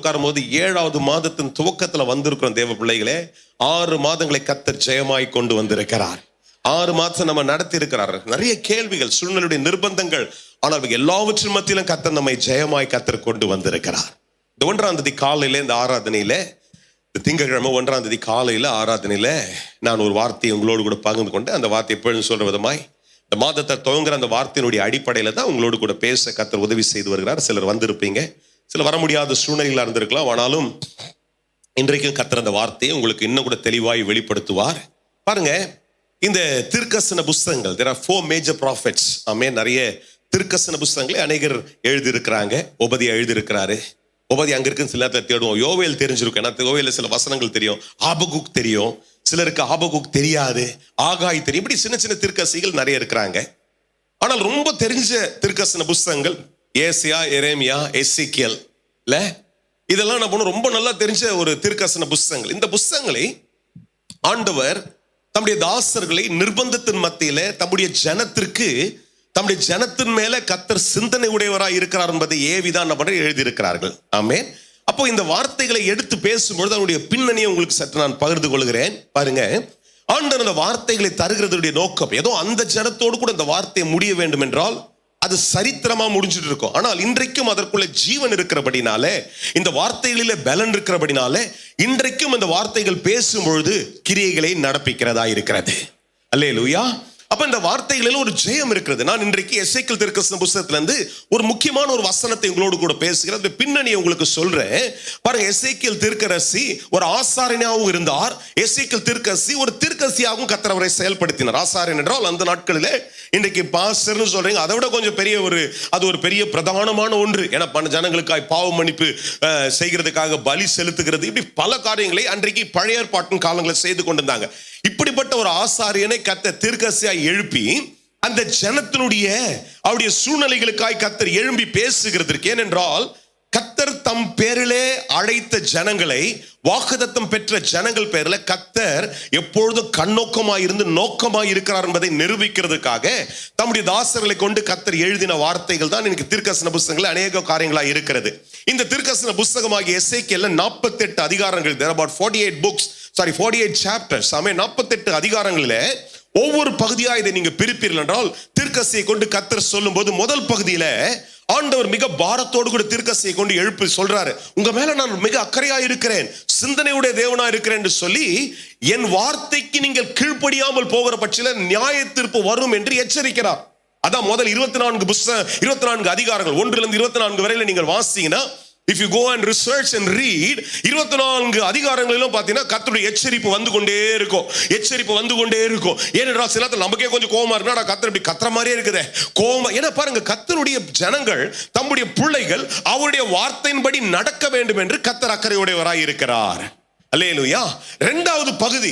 உட்காரும் போது 7வது மாதத்தின் துவக்கத்துல வந்திருக்கிறோம் தேவ பிள்ளைகளே. 6 மாதங்களை கர்த்தர் ஜெயமாய் கொண்டு வந்திருக்கிறார். 6 மாதம் நம்ம நடத்தி இருக்கிறார். நிறைய கேள்விகள், சூழ்நிலையுடைய நிர்பந்தங்கள், ஆனால் எல்லாவற்றின் மத்தியிலும் கர்த்தர் நம்மை ஜெயமாய் கர்த்தர் கொண்டு வந்திருக்கிறார். இந்த 1ஆம் தேதி காலையில இந்த ஆராதனையில, இந்த திங்கட்கிழமை 1ஆம் தேதி காலையில ஆராதனையில நான் ஒரு வார்த்தையை உங்களோடு கூட பகிர்ந்து கொண்டு, அந்த வார்த்தை எப்பொழுதும் சொல்ற விதமாய் இந்த மாதத்தை துவங்குற அந்த வார்த்தையினுடைய அடிப்படையில தான் உங்களோடு கூட பேச கர்த்தர் உதவி செய்து வருகிறார். சிலர் வந்திருப்பீங்க, சில வர முடியாத சூழ்நிலைகளா இருந்திருக்கலாம். ஆனாலும் இன்றைக்கும் கர்த்தர் அந்த வார்த்தையை உங்களுக்கு இன்னும் கூட தெளிவாய் வெளிப்படுத்துவார். பாருங்க, இந்த தீர்க்கதரிசன புஸ்தகங்கள், there are 4 major prophets. நிறைய தீர்க்கதரிசன புஸ்தகங்களை அநேகர் எழுதியிருக்கிறாங்க. ஓபதியா எழுதியிருக்கிறாரு. ஓபதியா அங்க இருக்கு, சில நேரத்தில் தேடுவோம். யோவேல் தெரிஞ்சிருக்கும், ஏன்னா யோவேல சில வசனங்கள் தெரியும். ஆபகுக் தெரியும், சிலருக்கு ஆபகுக் தெரியாது. ஆகாய் தெரியும். இப்படி சின்ன சின்ன தீர்க்கதரிசிகள் நிறைய இருக்கிறாங்க. ஆனால் ரொம்ப தெரிஞ்ச தீர்க்கதரிசன புஸ்தகங்கள் ஏசியா, எரேமியா, எசேக்கியேல், இல்ல இதெல்லாம் நம்ம ரொம்ப நல்லா தெரிஞ்ச ஒரு தீர்க்கதரிசன புஸ்தகங்கள். இந்த புஸ்தகங்களை ஆண்டவர் தம்முடைய தாசர்களை நிர்பந்தத்தின் மத்தியில தம்முடைய ஜனத்திற்கு, தம்முடைய ஜனத்தின் மேல கர்த்தர் சிந்தனை உடையவராய் இருக்கிறார் என்பதை ஏவிதான் நம்ம எழுதியிருக்கிறார்கள். ஆமென். அப்போ இந்த வார்த்தைகளை எடுத்து பேசும்பொழுது அவனுடைய பின்னணியை உங்களுக்கு சற்று நான் பகிர்ந்து கொள்கிறேன். பாருங்க, ஆண்டவர் அந்த வார்த்தைகளை தருகிறதுடைய நோக்கம் ஏதோ அந்த ஜனத்தோடு கூட இந்த வார்த்தையை முடிய வேண்டும் என்றால் அது சரித்திரமா முடிஞ்சிட்டு இருக்கும். ஆனால் இன்றைக்கும் அதற்குள்ள ஜீவன் இருக்கிறபடினாலே, இந்த வார்த்தைகளிலே பலன் இருக்கிறபடினாலே, இன்றைக்கும் இந்த வார்த்தைகள் பேசும்பொழுது கிரியைகளை நடப்பிக்கிறதா இருக்கிறது. அல்லேலூயா. அப்ப இந்த வார்த்தைகளில் ஒரு ஜெயம் இருக்கிறது. நான் இன்றைக்கு எசேக்கியேல் தீர்க்கதரிசன புத்தகத்திலிருந்து ஒரு முக்கியமான ஒரு வசனத்தை உங்களோடு கூட பேசுகிறேன். அந்த பின்னணியை உங்களுக்கு சொல்றேன். பாருங்க, எசேக்கியேல் தீர்க்கதரிசி ஒரு ஆசாரியனாகவும் இருந்தார். எசேக்கியேல் தீர்க்கதரிசி ஒரு தீர்க்கதரிசியாகவும் கர்த்தர் அவரை செயல்படுத்தினார். ஆசாரியன் என்றால் அந்த நாட்களிலே, இன்றைக்கு பாஸ்டர்னு சொல்றீங்க, அதை விட கொஞ்சம் பெரிய அது ஒரு பெரிய பிரதானமான ஒன்று. ஏன்னா ஜனங்களுக்காக பாவ மன்னிப்பு செய்கிறதுக்காக பலி செலுத்துகிறது, இப்படி பல காரியங்களை அன்றைக்கு பழைய ஏற்பாட்டின் காலங்களில் செய்து கொண்டிருந்தாங்க. இப்படிப்பட்ட ஒரு ஆசாரியனை கர்த்தர் தீர்க்கதரிசியாய் எழுப்பி அந்த ஜனத்தினுடைய அவருடைய சூழ்நிலைகளுக்காய் கர்த்தர் எழும்பி பேசுகிறதற்கு, ஏனென்றால் கர்த்தர் தம் பேரிலே அழைத்த ஜனங்களை, வாக்குத்தத்தம் பெற்ற ஜனங்கள் பேரில் கர்த்தர் எப்பொழுதும் கண்ணோக்கமாய் இருந்து நோக்கமாய் இருக்கிறார் என்பதை நிரூபிக்கிறதுக்காக தம்முடைய தாசர்களை கொண்டு கர்த்தர் எழுதின வார்த்தைகள் தான் இன்னைக்கு தீர்க்கதரிசன புஸ்தகங்கள் அநேக காரியங்களா இருக்கிறது. இந்த தீர்க்கதரிசன புஸ்தகமாகிய எசேக்கியேல்ல 48 அதிகாரங்கள், there are about 48 chapters. 48 அதிகாரங்களில ஒவ்வொரு பகுதியா இதை நீங்க பிரிப்பீர்கள் என்றால், தீர்க்கதரிசியை கொண்டு கர்த்தர் சொல்லும் போது முதல் பகுதியில ஆண்டவர் மிக பாரத்தோடு கூட தீர்க்கதரிசியை கொண்டு எழுப்பி சொல்றாரு, உங்க மேல நான் மிக அக்கறையா இருக்கிறேன், சிந்தனையுடைய தேவனா இருக்கிறேன் என்று சொல்லி, என் வார்த்தைக்கு நீங்கள் கீழ்ப்படியாமல் போகிற பட்சத்தில் நியாய தீர்ப்பு வரும் என்று எச்சரிக்கிறார். அதான் முதல் 24 அதிகாரங்கள் 1லிருந்து 24 வரையில நீங்கள் வாசிங்கன்னா, if you go and research and read, 24 அதிகாரங்களிலும் பார்த்தீங்கன்னா கர்த்தருடைய எச்சரிப்பு வந்து கொண்டே இருக்கும். ஏனென்றால் சில நேரத்தில் நமக்கே கொஞ்சம் கோபமா இருக்குன்னா, கர்த்தர் இப்படி கத்துற மாதிரியே இருக்குதே கோபம். ஏன்னா பாருங்க, கர்த்தருடைய ஜனங்கள், தம்முடைய பிள்ளைகள் அவருடைய வார்த்தையின்படி நடக்க வேண்டும் என்று கர்த்தர் அக்கறையுடையவராய் இருக்கிறார். அல்லேலூயா. 2வது பகுதி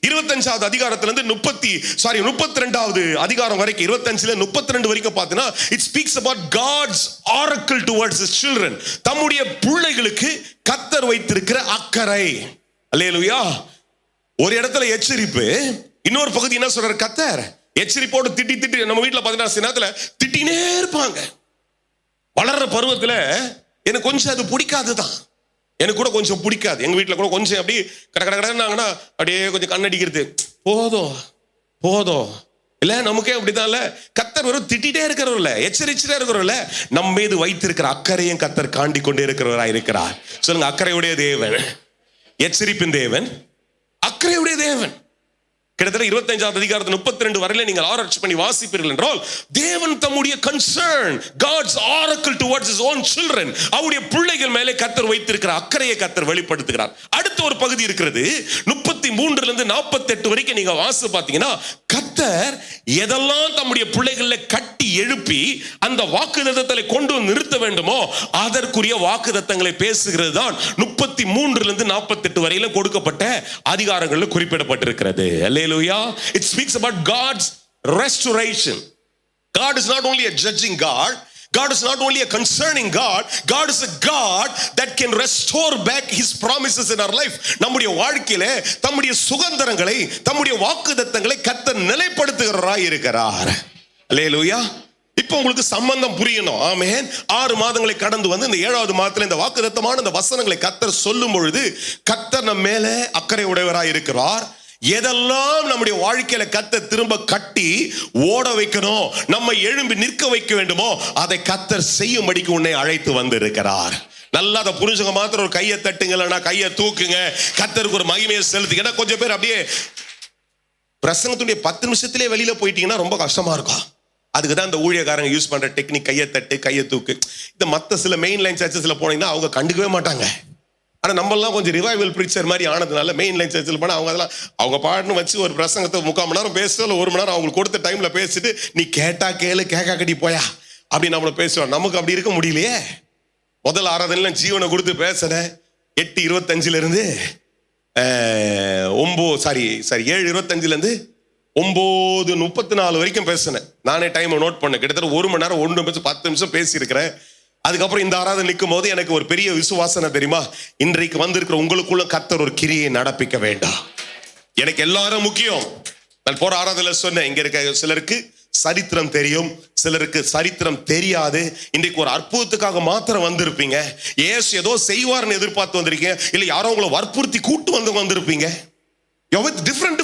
25வது அதிகாரத்திலிருந்து 32வது அதிகாரம் வரைக்கும், 25ல 32 வரைக்கும் பார்த்தீங்கன்னா, it speaks about God's oracle towards his children. தம்முடைய பிள்ளைகளுக்கு கர்த்தர் வைத்திருக்கிற அக்கறை. அல்லேலூயா. ஒரு இடத்துல எச்சரிப்பு, இன்னொரு பகுதி என்ன சொல்றாரு, கர்த்தர் எச்சரிப்போடு திட்டி நம்ம வீட்டுல பார்த்தீங்கன்னா சில நேரத்துல திட்டினே இருப்பாங்க. வளர்ற பருவத்துல எனக்கு கொஞ்சம் அது பிடிக்காதுதான், எனக்கு கூட கொஞ்சம் பிடிக்காது. எங்க வீட்டுல கூட கொஞ்சம் அப்படி கடனாங்கன்னா அப்படியே கொஞ்சம் கண்ணடிக்கிறது, போதும் இல்ல, நமக்கே அப்படிதான் இல்ல. கர்த்தர் வெறும் திட்டிட்டே இருக்கிறவர்ல, எச்சரிச்சுட்டே இருக்கிறவர்ல, நம்ம மீது வைத்திருக்கிற அக்கறையும் கர்த்தர் காண்டி கொண்டே இருக்கிறவரா இருக்கிறார். சொல்லுங்க, அக்கறையுடைய தேவன், எச்சரிப்பின் தேவன், அக்கறையுடைய தேவன். கிட்டத்தட்ட 25வது அதிகாரத்தில் 32 வரையில நீங்கள் ஆராய்ச்சி பண்ணி வாசிப்பீர்கள் என்றால், தேவன் தம்முடைய concern, God's oracle towards his own children, அவருடைய பிள்ளைகள் மேலே கர்த்தர் வைத்திருக்கிற அக்கறையை கர்த்தர் வெளிப்படுத்துகிறார். அடுத்த ஒரு பகுதி இருக்கிறது, 33லிருந்து 48 வரைக்கும் நீங்க வாசி பார்த்தீங்கன்னா, கர்த்தர் எதெல்லாம் தம்முடைய பிள்ளைகளை கட்டி எழுப்பி அந்த வாக்குத்தத்தங்களை கொண்டு நிறுத்த வேண்டுமோ அதற்குரிய வாக்குத்தத்தங்களை பேசுகிறது தான் 33லிருந்து 48 வரையில கொடுக்கப்பட்ட அதிகாரங்களில் குறிப்பிடப்பட்டிருக்கிறது. Hallelujah. It speaks about God's restoration. God is not only a judging God, God is not only a concerning God, God is a God that can restore back his promises in our life. நம்முடைய வாழ்க்கையிலே தம்முடைய சுகந்தரங்களை, தம்முடைய வாக்குத்தத்தங்களை கர்த்தர் நிலைப்படுத்துகிறவராய் இருக்கிறார். அல்லேலூயா. இப்போ உங்களுக்கு சம்பந்தம் புரியணும். ஆமென். 6 மாதங்களை கடந்து வந்து இந்த 7வது மாதத்துல இந்த வாக்குத்தத்தமான இந்த வசனங்களை கர்த்தர் சொல்லும் பொழுது கர்த்தர் நம்ம மேல அக்கறை உடையவராய் இருக்கிறார். எதெல்லாம் நம்முடைய வாழ்க்கையில கர்த்தர் திரும்ப கட்டி ஓட வைக்கணும், நம்ம எழும்பி நிற்க வைக்க வேண்டுமோ அதை கர்த்தர் செய்யும்படிக்கு உன்னை அழைத்து வந்து இருக்கிறார். நல்லா அதை புரிஞ்சுங்க. மாத்திரம் ஒரு கையை தட்டுங்களா, கையை தூக்குங்க, கர்த்தருக்கு ஒரு மகிமையை செலுத்துங்க. ஏன்னா கொஞ்சம் பேர் அப்படியே பிரசங்கத்துடைய 10 நிமிஷத்திலே வெளியில போயிட்டீங்கன்னா ரொம்ப கஷ்டமா இருக்கும். அதுக்கு தான் இந்த ஊழியக்காரங்க யூஸ் பண்ற டெக்னிக் கையை தட்டு கையை தூக்கு. இந்த மற்ற சில மெயின் லைன் சர்ச்சஸ்ல போனீங்கன்னா அவங்க கண்டுக்கவே மாட்டாங்க. ஆனா நம்மளாம் கொஞ்சம் ரிவைவல் பிரீச்சர் மாதிரி ஆனதுனால மெயின் லைன் சர்ச்சில் போனால் அவங்க அதெல்லாம் அவங்க பாட்டுன்னு வச்சு ஒரு பிரசங்கத்தை 3/4 மணி நேரம் பேசுறோம், இல்லை 1 மணி நேரம் அவங்களுக்கு கொடுத்த டைம்ல பேசிட்டு நீ கேட்டா கேளு கேக்கா கட்டி போயா அப்படி நம்மள பேசுவோம். நமக்கு அப்படி இருக்க முடியலையே. முதல் ஆராதனையில ஜீவனை கொடுத்து பேசுறேன். 8:25 இருந்து 7:25 இருந்து 9:34 வரைக்கும் பேசினேன். நானே டைம் நோட் பண்ணேன். கிட்டத்தட்ட 1 மணி நேரம் 1 நிமிஷம் 10 நிமிஷம் பேசி இருக்கிறேன். அதுக்கப்புறம் இந்த ஆராதனை நிற்கும் போது எனக்கு ஒரு பெரிய விசுவாசனை தெரியுமா, இன்றைக்கு வந்திருக்கிற உங்களுக்குள்ள கர்த்தர் ஒரு கிரியை நடப்பிக்க வேண்டாம். எனக்கு எல்லாரும் முக்கியம். நான் போற ஆராதனையில சொன்னேன், இங்க இருக்க சிலருக்கு சரித்திரம் தெரியும், சிலருக்கு சரித்திரம் தெரியாது. இன்றைக்கு ஒரு அற்புதத்துக்காக மாத்திரம் வந்திருப்பீங்க. ஏசு ஏதோ செய்வார்னு எதிர்பார்த்து வந்திருக்கீங்க, இல்ல யாரோ உங்களை வற்புறுத்தி கூட்டு வந்திருப்பீங்க. You're with different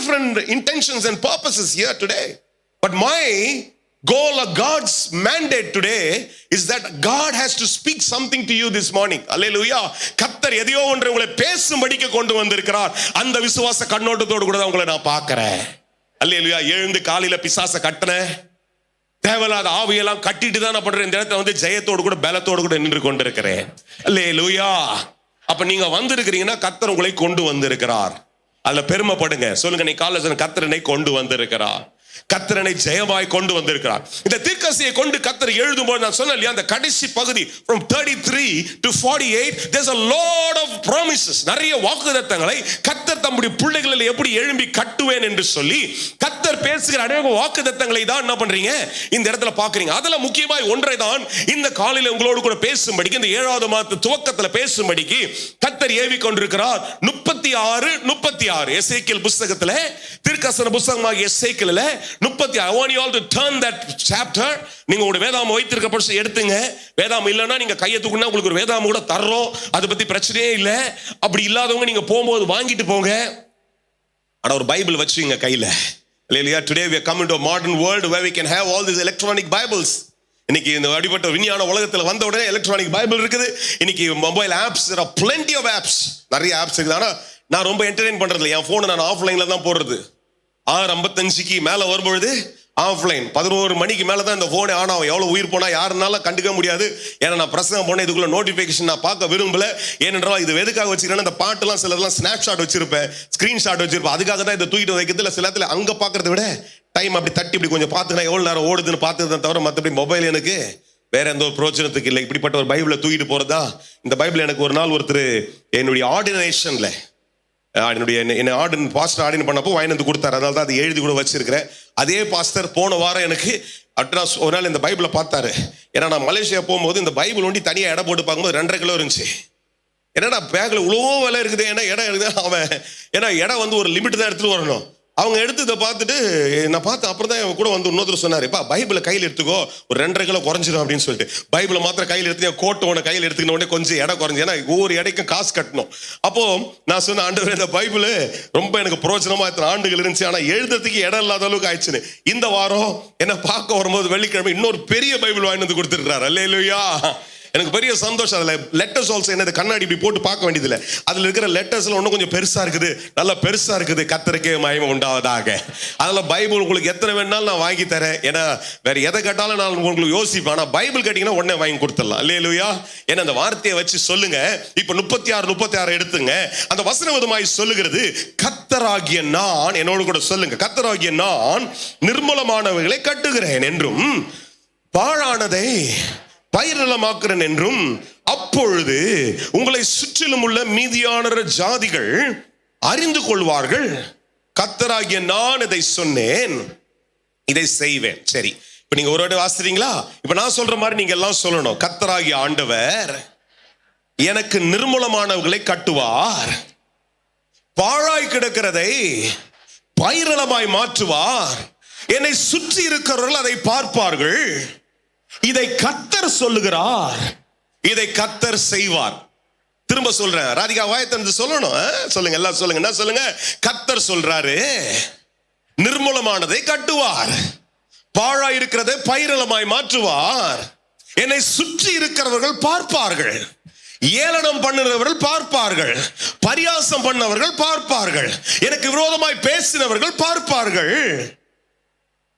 intentions and purposes here today. But my goal of God's mandate today is that God has to speak something to you this morning. Hallelujah. கர்த்தர் எதையோ ஒன்றை உங்களை பேசும்படிக்கு கொண்டு வந்திருக்கிறார். அந்த விசுவாச கண்ணோட்டத்தோடு கூட தான் உங்களை நான் பார்க்கிறேன். அல்லேலூயா. எழுந்து காலையில பிசாச கட்டினேன், தேவையில்லாத ஆவியெல்லாம் கட்டிட்டு தான் நான் பண்றேன். இந்த இடத்துல வந்து ஜெயத்தோடு கூட பலத்தோடு கூட நின்று கொண்டிருக்கிறேன். அல்லேலூயா. அப்ப நீங்க வந்திருக்கிறீங்கன்னா கர்த்தர் உங்களை கொண்டு வந்திருக்கிறார். அதுல பெருமைப்படுங்க. சொல்லுங்க, நீ காலேஜ் கர்த்தரனை கொண்டு வந்திருக்கிறார், கர்த்தரனை ஜெயமாய் கொண்டு வந்திருக்கிறார். இந்த தீர்க்கதரிசியை கொண்டு கர்த்தர் எழுதும்போது நான் சொன்னேன் இல்லையா, அந்த கடைசி பகுதி from 33 to 48 there's a lot of promises. நிறைய வாக்குத்தத்தங்களை கர்த்தர் தம்முடைய பிள்ளைகளை எப்படி எழும்பி கட்டுவேன் என்று சொல்லி கர்த்தர் பேசுகிற அநேக வாக்குத்தத்தங்களை தான் என்ன பண்றீங்க இந்த இடத்துல பாக்குறீங்க. அதுல முக்கியமாய் ஒன்றை தான் இந்த காலையில உங்களோடு கூட பேசும்படிக்கு, இந்த 7வது மாத துவக்கத்துல பேசும்படிக்கு கர்த்தர் ஏவி கொண்டிருக்கிறார். 36 எசேக்கியேல் புத்தகத்துல, தீர்க்கதரிசன புத்தகமாகிய எசேக்கியேல்ல 36. I want you all to turn that chapter. நீங்க ஒரு வேதாம வைத்திருக்க பட்சம் எடுத்துங்க. வேதாம இல்லைன்னா நீங்க கையை தூக்குனா உங்களுக்கு ஒரு வேதாம கூட தர்றோம், அதை பத்தி பிரச்சனையே இல்லை. அப்படி இல்லாதவங்க நீங்க போகும்போது வாங்கிட்டு போங்க. ஆனா ஒரு பைபிள் வச்சுங்க கையில. Hallelujah. Today we are coming to a modern world where we can have all these electronic Bibles. இன்னைக்கு இந்த அடிப்பட்ட விஞ்ஞான உலகத்துல வந்த உடனே எலக்ட்ரானிக் பைபிள் இருக்குது. இன்னைக்கு mobile apps, there are plenty of apps. நிறைய ஆப்ஸ் இருக்குது. ஆனா நான் ரொம்ப என்டர்டெயின் பண்றது இல்லை. என் போனை நான் ஆஃப்லைன்ல தான் போடுறது. 6:55 மேல வரும்பொழுது ஆஃப்லைன், 11 மணிக்கு மேல தான் இந்த போனே ஆன் ஆகும். எவ்வளவு உயிர் போனா யாருனாலும் கண்டுக்க முடியாது. ஏன்னா நான் பிரசங்கம் போனேன், இதுக்குள்ள நோட்டிபிகேஷன் நான் பார்க்க விரும்பல. ஏனென்றால் இது எதுக்காக வச்சிருக்கேன், இந்த பாட்டுலாம் சிலதெல்லாம் ஸ்னாப்ஷாட் வச்சிருப்பேன், ஸ்கிரீன்ஷாட் வச்சிருப்பேன். அதுக்காக தான் இதை தூக்கிட்டு வைக்கிறதுல சில இடத்துல அங்க பாக்குறத விட டைம் அப்படி தட்டி இப்படி கொஞ்சம் பார்த்துனா எவ்வளவு நேரம் ஓடுதுன்னு பார்த்ததுதான் தவிர மற்றபடி மொபைல் எனக்கு வேற எந்த ஒரு பிரோஜனத்துக்கு இல்லை. இப்படிப்பட்ட ஒரு பைபிளை தூக்கிட்டு போறதா. இந்த பைபிள் எனக்கு ஒரு நாள் ஒருத்தர் என்னுடைய ஆர்டினேஷன்ல என்னை பாஸ்டர் ஆர்டின் பண்ணப்போ வாங்கிட்டு கொடுத்தாரு. அதனால தான் அதை எழுதி கூட வச்சிருக்கிறேன். அதே பாஸ்டர் போன வாரம் எனக்கு அட்ராஸ் ஒரு நாள் இந்த பைபிளை பார்த்தாரு. ஏன்னா நான் மலேசியா போகும்போது இந்த பைபிள் ஒண்டி தனியாக எடை போட்டு பார்க்கும்போது 2.5 கிலோ இருந்துச்சு. என்னடா பேக்ல இவ்வளோ விலை இருக்குது, ஏன்னா இடம் இருக்குது. அவன் ஏன்னா இடம் வந்து ஒரு லிமிட் தான் எடுத்துட்டு வரணும். அவங்க எடுத்து இதை பார்த்துட்டு நான் பார்த்து அப்புறம் தான் கூட வந்து இன்னொருத்தர் சொன்னார், இப்போ பைபிளை கையில் எடுத்துக்கோ, ஒரு 2.5 கிலோ குறைஞ்சிடும் அப்படின்னு சொல்லிட்டு. பைபிளை மாத்திரம் கையில் எடுத்து கோட்டை உன கையில் எடுத்துக்கின உடனே கொஞ்சம் இடம் குறைஞ்சி, ஏன்னா ஒவ்வொரு இடைக்கும் காசு கட்டணும். அப்போ நான் சொன்ன ஆண்டவர், இந்த பைபிள் ரொம்ப எனக்கு பிரோஜனமா இத்தனை ஆண்டுகள் இருந்துச்சு, ஆனால் எழுதுறதுக்கு இடம் இல்லாத அளவுக்கு ஆயிடுச்சுன்னு இந்த வாரம் என்ன பார்க்க வரும்போது வெள்ளிக்கிழமை இன்னொரு பெரிய பைபிள் வாங்கி வந்து கொடுத்துருக்காரு. அல்லேலூயா. எனக்கு பெரிய சந்தோஷம். அதில் லெட்டர்ஸ் ஆல்சோ என்னது கண்ணாடி இப்படி போட்டு பார்க்க வேண்டியதில்லை. அதில் இருக்கிற லெட்டர்ஸ்ல ஒன்றும் கொஞ்சம் பெருசா இருக்குது, நல்லா பெருசா இருக்குது. கர்த்தருக்கே மகிமை உண்டாவதாக. அதில் பைபிள் உங்களுக்கு எத்தனை வேணாலும் நான் வாங்கி தரேன். ஏன்னா வேற எதை கேட்டாலும் நான் உங்களுக்கு யோசிப்பேன். ஆனால் பைபிள் கேட்டீங்கன்னா உடனே வாங்கி கொடுத்துடலாம். அல்லேலூயா. ஏன்னா அந்த வார்த்தையை வச்சு சொல்லுங்க. இப்போ 36 எடுத்துங்க. அந்த வசன விதமாய் சொல்லுகிறது, கர்த்தராகிய நான், என்னோடு கூட சொல்லுங்க, கர்த்தராகிய நான் நிர்மூலமானவைகளை கட்டுகிறேன் என்றும் பாழானதை பயிரிழமாக்குறேன் என்றும், அப்பொழுது உங்களை சுற்றிலும் உள்ள மீதியான ஜாதிகள் அறிந்து கொள்வார்கள், கர்த்தராகிய நான் இதை சொன்னேன், இதை செய்வேன். சரி, இப்ப நீங்க ஒரு வாட்டி வாசிக்கிறீங்களா? இப்ப நான் சொல்ற மாதிரி நீங்க எல்லாம் சொல்லணும். கர்த்தராகிய ஆண்டவர் எனக்கு நிர்மூலமானவர்களை கட்டுவார், பாழாய் கிடக்கிறதை பயிரிழமாய் மாற்றுவார், என்னை சுற்றி இருக்கிறவர்கள் அதை பார்ப்பார்கள், இதை கர்த்தர் சொல்லுகிறார், இதை கர்த்தர் செய்வார். திரும்ப சொல்றேன், ராதிகா வாயத்திலிருந்து சொல்லணும். சொல்லுங்க, எல்லாம் சொல்லுங்க. என்ன சொல்லுங்க? கர்த்தர் சொல்றாரு, நிர்மூலமானதை கட்டுவார், பாழாய் இருக்கிறதை பயிரலமாய் மாற்றுவார். என்னை சுற்றி இருக்கிறவர்கள் பார்ப்பார்கள், ஏளனம் பண்ணுறவர்கள் பார்ப்பார்கள், பரியாசம் பண்ணவர்கள் பார்ப்பார்கள், எனக்கு விரோதமாய் பேசினவர்கள் பார்ப்பார்கள்.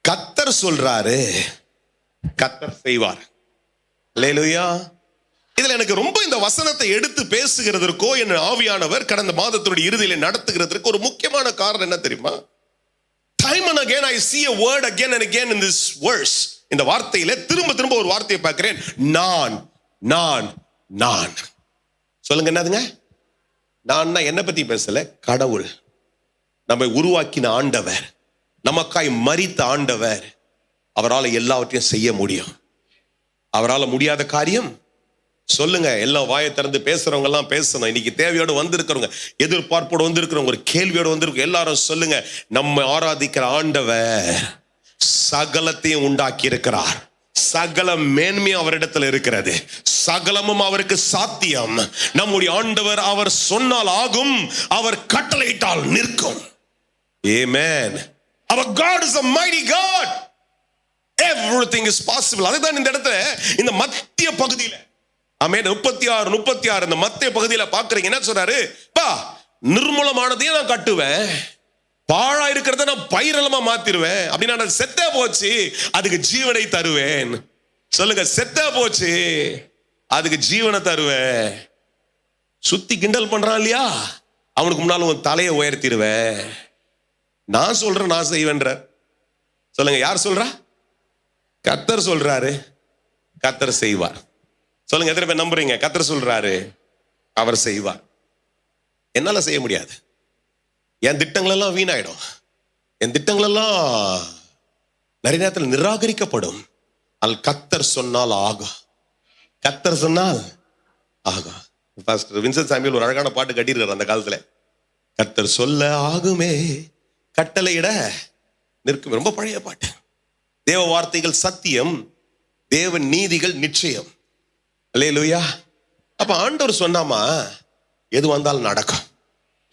கர்த்தர் சொல்றாரு, கர்த்தர் செய்வார். அல்லேலூயா. இதுல எனக்கு ரொம்ப இந்த வசனத்தை எடுத்து பேசுகிறதற்கோ என் ஆவியானவர் கடந்த மாதத்தினுடைய இறுதியில நடத்துகிறதற்கு ஒரு முக்கியமான காரணம் என்ன தெரியுமா? Time and again I see a word again and again in this verse. இந்த வார்த்தையில திரும்ப திரும்ப ஒரு வார்த்தையை பார்க்கிறேன். நான் நான் நான். சொல்லுங்க, என்னதுங்க? நான் என்ன பத்தி பேசல, கடவுள் நம்மை உருவாக்கின ஆண்டவர், நமக்காய் மரித்த ஆண்டவர், அவரால் எல்லாவற்றையும் செய்ய முடியும். அவரால் முடியாத காரியம் சொல்லுங்க. எல்லாம் வாயை திறந்து பேசுறவங்க எல்லாம் பேசணும். இன்னைக்கு தேவையோடு வந்திருக்கிறவங்க, எதிர்பார்ப்போடு வந்திருக்கிறவங்க, ஒரு கேள்வியோடு வந்திருக்க எல்லாரும் சொல்லுங்க, நம்ம ஆராதிக்கிற ஆண்டவர் சகலத்தையும் உண்டாக்கி இருக்கிறார். சகல மேன்மையும் அவரிடத்தில் இருக்கிறது, சகலமும் அவருக்கு சாத்தியம். நம்முடைய ஆண்டவர் அவர் சொன்னால் ஆகும், அவர் கட்டளையிட்டால் நிற்கும். Amen. Our God is a mighty God. Everything is possible. அதுதான் இந்த இடத்துல இந்த மத்திய பகுதியில, ஆமென், 36 இந்த மத்திய பகுதியில பாக்குறீங்க. என்ன சொல்றாரு? பா, நிர்மூலமானதையும் நான் கட்டுவேன், பாழா இருக்கிறத நான் பயிரலமா மாத்திருவேன். அப்படின்னா நான் செத்தா போச்சு, அதுக்கு ஜீவனை தருவேன். சொல்லுங்க, செத்தா போச்சு, அதுக்கு ஜீவனை தருவேன். சுத்தி கிண்டல் பண்றான் இல்லையா, அவனுக்கு முன்னாலும் உன் தலையை உயர்த்திடுவேன். நான் சொல்றேன், நான் செய்வேன்ற. சொல்லுங்க, யார் சொல்றா? கர்த்தர் சொல்றாரு, கர்த்தர் செய்வார். சொல்லுங்க, எத்தனை பேர் நம்புறீங்க? கர்த்தர் சொல்றாரு, அவர் செய்வார். என்னால செய்ய முடியாது. என் திட்டங்கள் எல்லாம் வீணாயிடும், என் திட்டங்கள் எல்லாம் நிறைய நேரத்தில் நிராகரிக்கப்படும். கர்த்தர் சொன்னால் ஆகும், கர்த்தர் சொன்னால் ஆகும். பாஸ்டர் வின்சென்ட் சாமுவேல் ஒரு அழகான பாட்டு கட்டியிருக்காரு அந்த காலத்துல. கர்த்தர் சொல்ல ஆகுமே, கட்டளையிட நிற்கும். ரொம்ப பழைய பாட்டு. தேவ வார்த்தைகள் சத்தியம், தேவ நீதிகள் நிச்சயம். அல்லேலூயா. அப்ப ஆண்டவர் சொன்னாமா, எது வந்தாலும் நடக்கும்.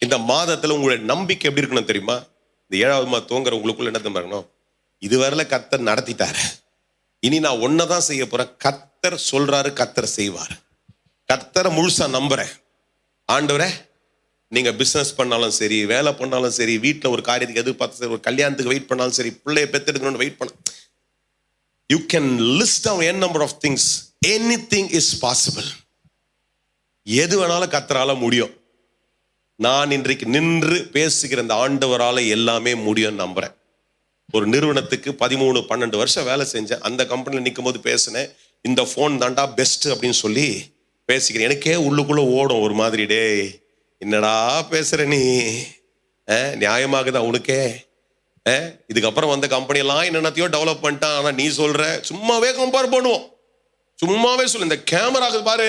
இந்த மாதத்துல உங்களுடைய நம்பிக்கை எப்படி இருக்கணும் தெரியுமா? இந்த 7வது மாதம் தூங்குற உங்களுக்குள்ள என்ன பாருங்க, இதுவரையில கர்த்தர் நடத்திட்டாரு, இனி நான் ஒன்னதான் செய்ய போறேன். கர்த்தர் சொல்றாரு, கர்த்தர் செய்வார். கர்த்தரை முழுசா நம்புறேன். ஆண்டவரே, நீங்க பிசினஸ் பண்ணாலும் சரி, வேலை பண்ணாலும் சரி, வீட்டுல ஒரு காரியத்துக்கு எதிர்பார்த்து சரி, ஒரு கல்யாணத்துக்கு வெயிட் பண்ணாலும் சரி, பிள்ளைய பெத்தெடுக்கணும்னு வெயிட் பண்ண, you can list down n number of things. Anything is possible. எது வேணாலும் கர்த்தரால முடியும். நான் இன்றைக்கு நின்று பேசுகிற இந்த ஆண்டவரால எல்லாமே முடியும் நம்புறேன். ஒரு நிறுவனத்துக்கு 13-12 வருஷம் வேலை செஞ்சேன். அந்த கம்பெனியில் நிற்கும் போது பேசினேன், இந்த போன் தாண்டா பெஸ்ட் அப்படின்னு சொல்லி பேசிக்கிறேன். எனக்கே உள்ளுக்குள்ள ஓடும் ஒரு மாதிரி, டே என்னடா பேசுற நீ, நியாயமாகுதா உனக்கே? இதுக்கப்புறம் வந்த கம்பெனி எல்லாம் என்னென்னத்தையோ டெவலப் பண்ணிட்டான், ஆனா நீ சொல்ற, சும்மாவே கம்பேர் பண்ணுவோம், சும்மாவே சொல்லு. இந்த கேமராக்கு பாரு,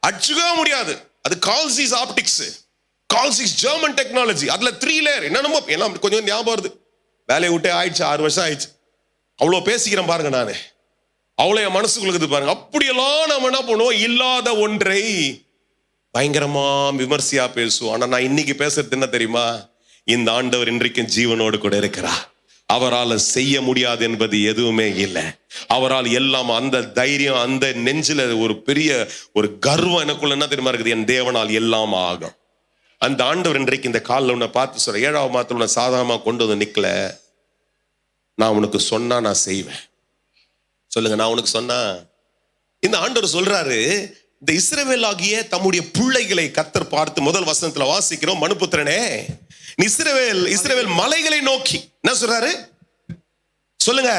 அடிச்சுக்கவே முடியாது. அது கால்சிஸ் ஆப்டிக்ஸ், கால்சிஸ் ஜெர்மன் டெக்னாலஜி, அதுல 3 லேயர் என்னென்னமோ எல்லாம் கொஞ்சம் ஞாபகம் வருது. வேலையை விட்டே ஆயிடுச்சு, 6 வருஷம் ஆயிடுச்சு. அவ்வளோ பேசிக்கிறேன் பாருங்க, நானு அவ்வளோ என் மனசுக்குள்ளது பாருங்க. அப்படியெல்லாம் நம்ம என்ன பண்ணுவோம், இல்லாத ஒன்றை பயங்கரமா விமர்சையா பேசுவோம். ஆனா நான் இன்னைக்கு பேசுறது என்ன தெரியுமா? இந்த ஆண்டவர் இன்றைக்கும் ஜீவனோடு கூட இருக்கிறார். அவரால் செய்ய முடியாது என்பது எதுவுமே இல்லை. அவரால் எல்லாம். அந்த தைரியம், அந்த நெஞ்சில ஒரு பெரிய ஒரு கர்வம் எனக்குள்ள என்ன தெரியுமா இருக்குது, என் தேவனால் எல்லாம் ஆகும். அந்த ஆண்டவர் இன்றைக்கு இந்த காலில் உன்னை பார்த்து சொல்ற, 7வது மாதத்துல உன்னை சாதாரணமா கொண்டு வந்து நிக்கல, நான் உனக்கு சொன்னா நான் செய்வேன். சொல்லுங்க, நான் உனக்கு சொன்னா. இந்த ஆண்டவர் சொல்றாரு, இந்த இஸ்ரவேல் ஆகிய தம்முடைய பிள்ளைகளை கர்த்தர் பார்த்து முதல் வசனத்துல வாசிக்கிறோம், மனுபுத்திரனே நீ இஸ்ரவேல் மலைகளை நோக்கி என்ன சொல்றாரு சொல்லுங்க.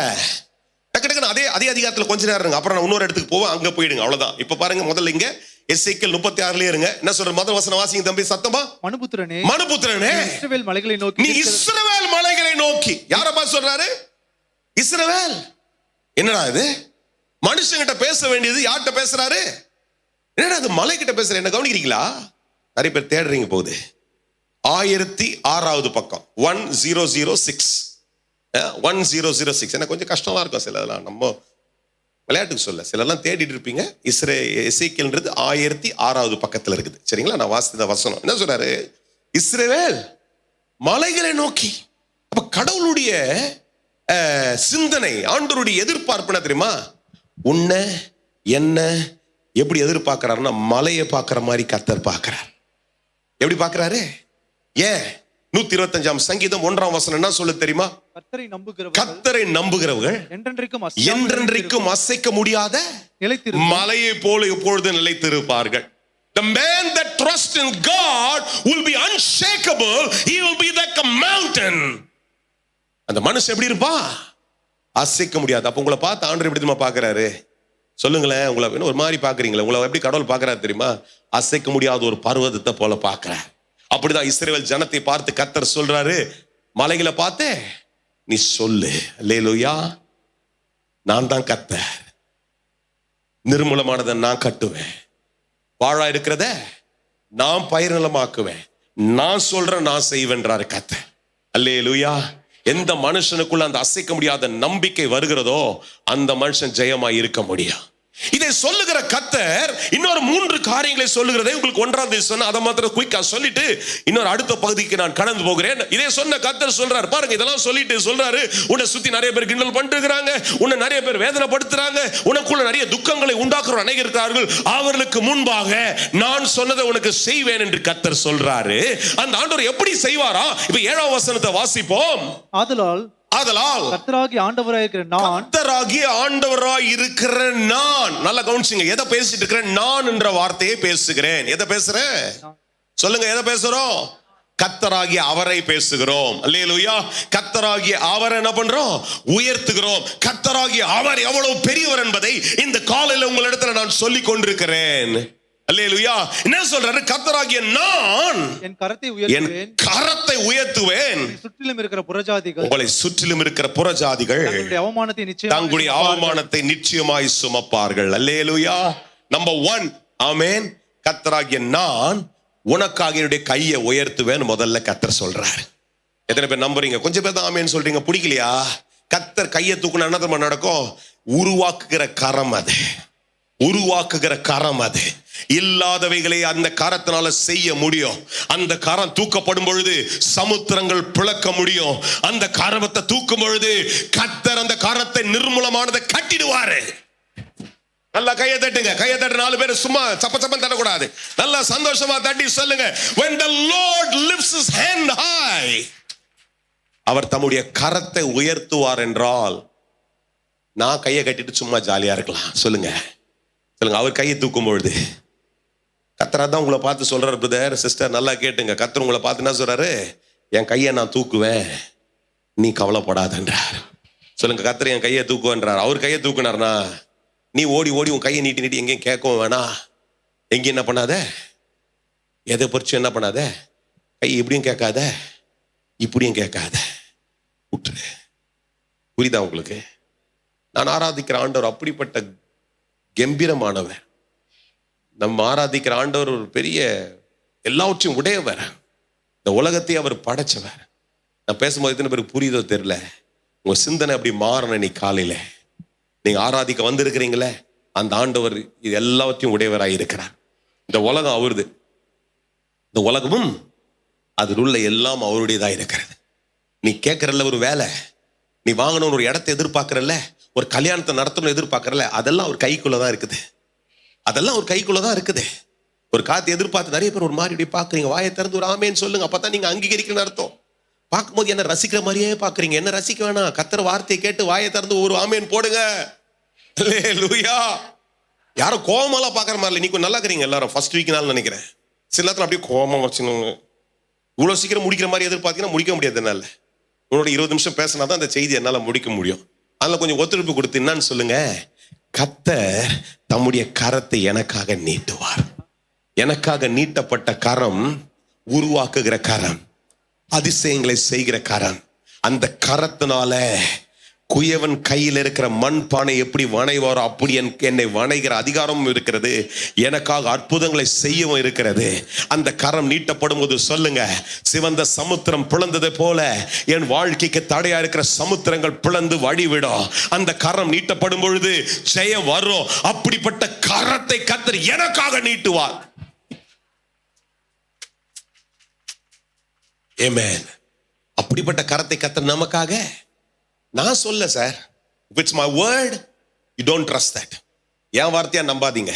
டக்கு டக்குன்னு அதே அதிகாரத்துல கொஞ்ச நேரம் இருங்க, அப்புறம் நான் இன்னொரு இடத்துக்கு போவேன், அங்க போயிடுங்க, அவ்வளவுதான். இப்ப பாருங்க, முதல்ல இங்க எசேக்கியேல் 36 இருங்க. என்ன சொல்ற முதல் வசனம் வாசிங்க தம்பி சத்தமா. மனுபுத்திரனே இஸ்ரவேல் மலைகளை நோக்கி, நீ இஸ்ரவேல் மலைகளை நோக்கி. யாரப்பா சொல்றாரு? இஸ்ரவேல். என்னடா இது, மனுஷங்கிட்ட பேச வேண்டியது யார்கிட்ட பேசுறாரு? என்னடா அது மலைக்கிட்ட பேசுற, என்ன கவனிக்கிறீங்களா? நிறைய பேர் தேடுறீங்க போகுது. 1006வது பக்கம் 1006 1006. எனக்கு கொஞ்சம் கஷ்டமா இருக்கும் சில இதெல்லாம். நம்ம விளையாட்டுக்கு சொல்ல, சிலர்லாம் தேடிட்டு இருப்பீங்க. எசேக்கியல்ன்றது 1006வது பக்கத்துல இருக்குது. சரிங்களா? நான் வாசித்த வசனம் என்ன சொல்றாரு? இஸ்ரவேல் மலைகளை நோக்கி. அப்ப கடவுளுடைய சிந்தனை, ஆண்டவருடைய எதிர்பார்ப்பு என்ன தெரியுமா? உன்னை என்ன எப்படி எதிர்பார்க்கிறாருன்னா, மலையை பார்க்கிற மாதிரி கர்த்தர் பார்க்கிறார். எப்படி பார்க்கிறாரு? ஏன்? 125ஆம் சங்கீதம் 1ஆம் வசனம் என்ன சொல்ல தெரியுமா? கர்த்தரை நம்புகிறவர்கள் என்றென்றைக்கும் அசைக்க முடியாத மலையை போல எப்பொழுது நிலைத்திருப்பார்கள். The man that trusts in God will be unshakable. He will be like a mountain. அந்த மனுஷன் எப்படி இருப்பான்? அசைக்க முடியாது. அப்ப உங்களை பார்த்து ஆண்டவர் எப்படி தெரியுமா பார்க்கிறாரு? சொல்லுங்களேன். உங்களை ஒரு மாதிரி பார்க்குறீங்களே, உங்களை எப்படி கடவுள் பார்க்கிறாரு தெரியுமா? அசைக்க முடியாத ஒரு பர்வதத்தை போல பார்க்கிறார். அப்படிதான் இஸ்ரவேல் ஜனத்தை பார்த்து கர்த்தர் சொல்றாரு, மலைகளை பார்த்து நீ சொல்லு, அல்லேலூயா, நான் தான் கர்த்தர், நிர்மூலமானதை நான் கட்டுவேன், வாழா இருக்கிறத நான் பயிர் நிலமாக்குவேன், நான் சொல்றேன், நான் செய்வேன்றாரு கர்த்தர். அல்லேலூயா. எந்த மனுஷனுக்குள்ள அந்த அசைக்க முடியாத நம்பிக்கை வருகிறதோ அந்த மனுஷன் ஜெயமாய் இருக்க முடியும். இதை சொல்லுகிற கர்த்தர் இன்னொரு 3 காரியங்களை சொல்லுகிறதை உங்களுக்கு 1ஆம் தேதி சொன்ன, அதை மாத்திரம் குயிக்கா சொல்லிட்டு இன்னொரு அடுத்த பகுதிக்கு நான் கடந்து போகிறேன். இதே சொன்ன கர்த்தர் சொல்றாரு பாருங்க, இதெல்லாம் சொல்லிட்டு சொல்றாரு, உன்னை சுத்தி நிறைய பேர் கிண்டல் பண்ணிட்டு இருக்காங்க, உன்னை நிறைய பேர் வேதனைப்படுத்துறாங்க, உனக்குள்ள நிறைய துக்கங்களை உண்டாக்குற அநேகர் இருக்கிறார்கள், அவர்களுக்கு முன்பாக நான் சொன்னதை உனக்கு செய்வேன் என்று கர்த்தர் சொல்றாரு. அந்த ஆண்டவர் எப்படி செய்வாரா? இப்ப 7ஆம் வசனத்தை வாசிப்போம். ஆதலால் கர்த்தராகிய ஆண்டவராய் இருக்கிற நான், நல்லா கவனிச்சுங்க, எதை பேசிட்டு இருக்கிறேன்? நான் என்ற வார்த்தையை பேசுகிறேன். எதை பேசுறேன்? சொல்லுங்க, எதை பேசுறோம்? கர்த்தராகிய அவரை பேசுகிறோம். அல்லேலூயா. கர்த்தராகிய அவரை என்ன பண்றோம்? உயர்த்துகிறோம். கர்த்தராகிய அவர் எவ்வளவு பெரியவர் என்பதை இந்த காலையில உங்களிடத்துல நான் சொல்லிக் கொண்டிருக்கிறேன். அல்லேலூயா. என்ன சொல்றாரு? கர்த்தராகிய நான் என் கரத்தை உயர்த்துவேன். சுற்றிலும் இருக்கிற புறஜாதிகள், உங்களை சுற்றிலும் இருக்கிற புறஜாதிகள் தங்களுடைய அவமானத்தை நிச்சயமாய் சுமப்பார்கள். அல்லேலூயா. நம்பர் 1, ஆமென். கர்த்தராகிய நான் உனக்காக என்னுடைய கையை உயர்த்துவேன் முதல்ல கர்த்தர் சொல்றாரு. எத்தனை பேர் நம்புறீங்க? கொஞ்சம் பேர் தான் ஆமென் சொல்றீங்க. பிடிக்கலையா? கர்த்தர் கையை தூக்குனா என்ன தெரியுமா நடக்கும்? உருவாக்குகிற கரம் அது, உருவாக்குகிற கரம் அது. இல்லாதவைகளை அந்த கரத்தினால செய்ய முடியும். அந்த கரம் தூக்கப்படும் பொழுது சமுத்திரங்கள் பிளக்க முடியும். அந்த கரத்தை தூக்கும் பொழுது கர்த்தர் அந்த கரத்தை நிர்மூலமானதை கட்டிடுவாரு. நல்லா கையை தட்டுங்க. கையை தட்டு 4 பேர் சும்மா சப்ப சப்ப தட்டக்கூடாது. நல்லா சந்தோஷமா தட்டி சொல்லுங்க, when the Lord lifts his hand high, அவர் தம்முடைய கரத்தை உயர்த்துவார் என்றால் நான் கையை கட்டிட்டு சும்மா ஜாலியா இருக்கலாம். சொல்லுங்க, சொல்லுங்க. அவர் கையை தூக்கும் பொழுது கர்த்தர் தான் உங்களை பார்த்து சொல்றாரு. பிரதர், சிஸ்டர், நல்லா கேட்டுங்க. கர்த்தர் உங்களை பார்த்து என்ன சொல்றாரு? என் கையை நான் தூக்குவேன், நீ கவலைப்படாதன்றார். சொல்லுங்க, கர்த்தர் என் கையை தூக்குவேன்றார். அவர் கையை தூக்குனார்னா நீ ஓடி ஓடி உன் கையை நீட்டி நீட்டி எங்கேயும் கேட்கவும் வேணாம், எங்கேயும் என்ன பண்ணாத, எதை பறிச்சு என்ன பண்ணாத, கை இப்படியும் கேட்காத இப்படியும் கேட்காத, விட்டுரு. புரியுதா உங்களுக்கு? நான் ஆராதிக்கிற ஆண்டவர் அப்படிப்பட்ட கம்பீரமானவர். நம்ம ஆராதிக்கிற ஆண்டவர் ஒரு பெரிய எல்லாவற்றையும் உடையவர். இந்த உலகத்தையே அவர் படைச்சவர். நான் பேசும்போது எத்தனை பேருக்கு புரியுதோ தெரியல. உங்க சிந்தனை அப்படி மாறணும். நீ காலையில நீங்க ஆராதிக்க வந்திருக்கிறீங்களே, அந்த ஆண்டவர் இது எல்லாவற்றையும் உடையவராய் இருக்கிறார். இந்த உலகம் அவருது, இந்த உலகமும் அதில் உள்ள எல்லாம் அவருடையதா இருக்கிறது. நீ கேட்கறல்ல ஒரு வேலை, நீ வாங்கணும்னு ஒரு இடத்தை எதிர்பார்க்கறல்ல, ஒரு கல்யாணத்தை நடத்தணும் எதிர்பார்க்கறல, அதெல்லாம் ஒரு கைக்குள்ளதான் இருக்குது. அதெல்லாம் ஒரு கைக்குள்ளதான் இருக்குது. ஒரு காத்து எதிர்பார்த்து நிறைய பேர் ஒரு மாதிரி பாக்குறீங்க. வாயை திறந்து ஒரு ஆமேன்னு சொல்லுங்க, அப்பதான் நீங்க அங்கீகரிக்கணும்னு அர்த்தம். பார்க்கும்போது என்ன ரசிக்கிற மாதிரியே பாக்குறீங்க. என்ன ரசிக்க வேணாம், கர்த்தர் வார்த்தையை கேட்டு வாயை திறந்து ஒரு ஆமேன் போடுங்க. அல்லேலூயா. யாரும் கோவமாலாம் பாக்குற மாதிரி நீ நல்லா இருக்கிறீங்க எல்லாரும். ஃபர்ஸ்ட் வீக்னால நினைக்கிறேன் சில நேரத்தில் அப்படியே கோவமா வச்சுக்கணும். இவ்வளவு சீக்கிரம் முடிக்கிற மாதிரி எதிர்பார்த்தீங்கன்னா முடிக்க முடியாது. என்னால உன்னோட 20 நிமிஷம் பேசினா தான் அந்த செய்தி என்னால முடிக்க முடியும். அதில் கொஞ்சம் ஒத்துழைப்பு கொடுத்து என்னன்னு சொல்லுங்க, கர்த்தர் தம்முடைய கரத்தை எனக்காக நீட்டுவார். எனக்காக நீட்டப்பட்ட கரம் உருவாக்குகிற கரம், அதிசயங்களை செய்கிற கரம். அந்த கரத்தினால குயவன் கையில் இருக்கிற மண் பானை எப்படி வணைவாரோ அப்படி என்னை வணைகிற அதிகாரமும் இருக்கிறது, எனக்காக அற்புதங்களை செய்யவும் இருக்கிறது. அந்த கரம் நீட்டப்படும் போது சொல்லுங்க, சிவந்த சமுத்திரம் பிளந்தது போல என் வாழ்க்கைக்கு தடையா இருக்கிற சமுத்திரங்கள் பிளந்து வழிவிடும். அந்த கரம் நீட்டப்படும் பொழுது ஜெயம் வரும். அப்படிப்பட்ட கரத்தை கர்த்தர் எனக்காக நீட்டுவார். ஆமென். அப்படிப்பட்ட கரத்தை கர்த்தர் நமக்காக. நான் சொல்ல sir, if it's my word, you don't trust that. என் வார்த்தையா நம்பாதீங்க,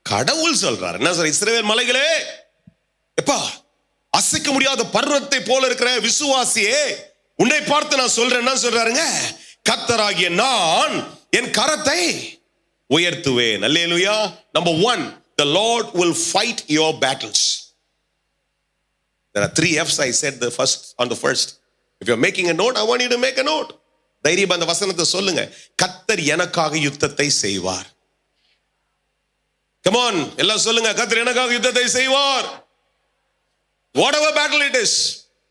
கடவுள் சொல்றார். என்ன சார்? இஸ்ரவேல் மலைகளே, எப்பா அசைக்க முடியாத பர்வத்தை போல இருக்கிற விசுவாசியே, உன்னை பார்த்து நான் சொல்றேன். என்ன சொல்றாருங்க? கர்த்தராகிய நான் என் கரத்தை உயர்த்துவேன். அல்லேலூயா. Number 1, the Lord will fight your battles. There are 3 F's I said on the first. If you're making a note, I want you to make a note. தைரியமா அந்த வசனத்தை சொல்லுங்க. கர்த்தர் எனக்காக யுத்தத்தை செய்வார். Come on, எல்லாம் சொல்லுங்க, கர்த்தர் எனக்காக யுத்தத்தை செய்வார். Whatever battle it is,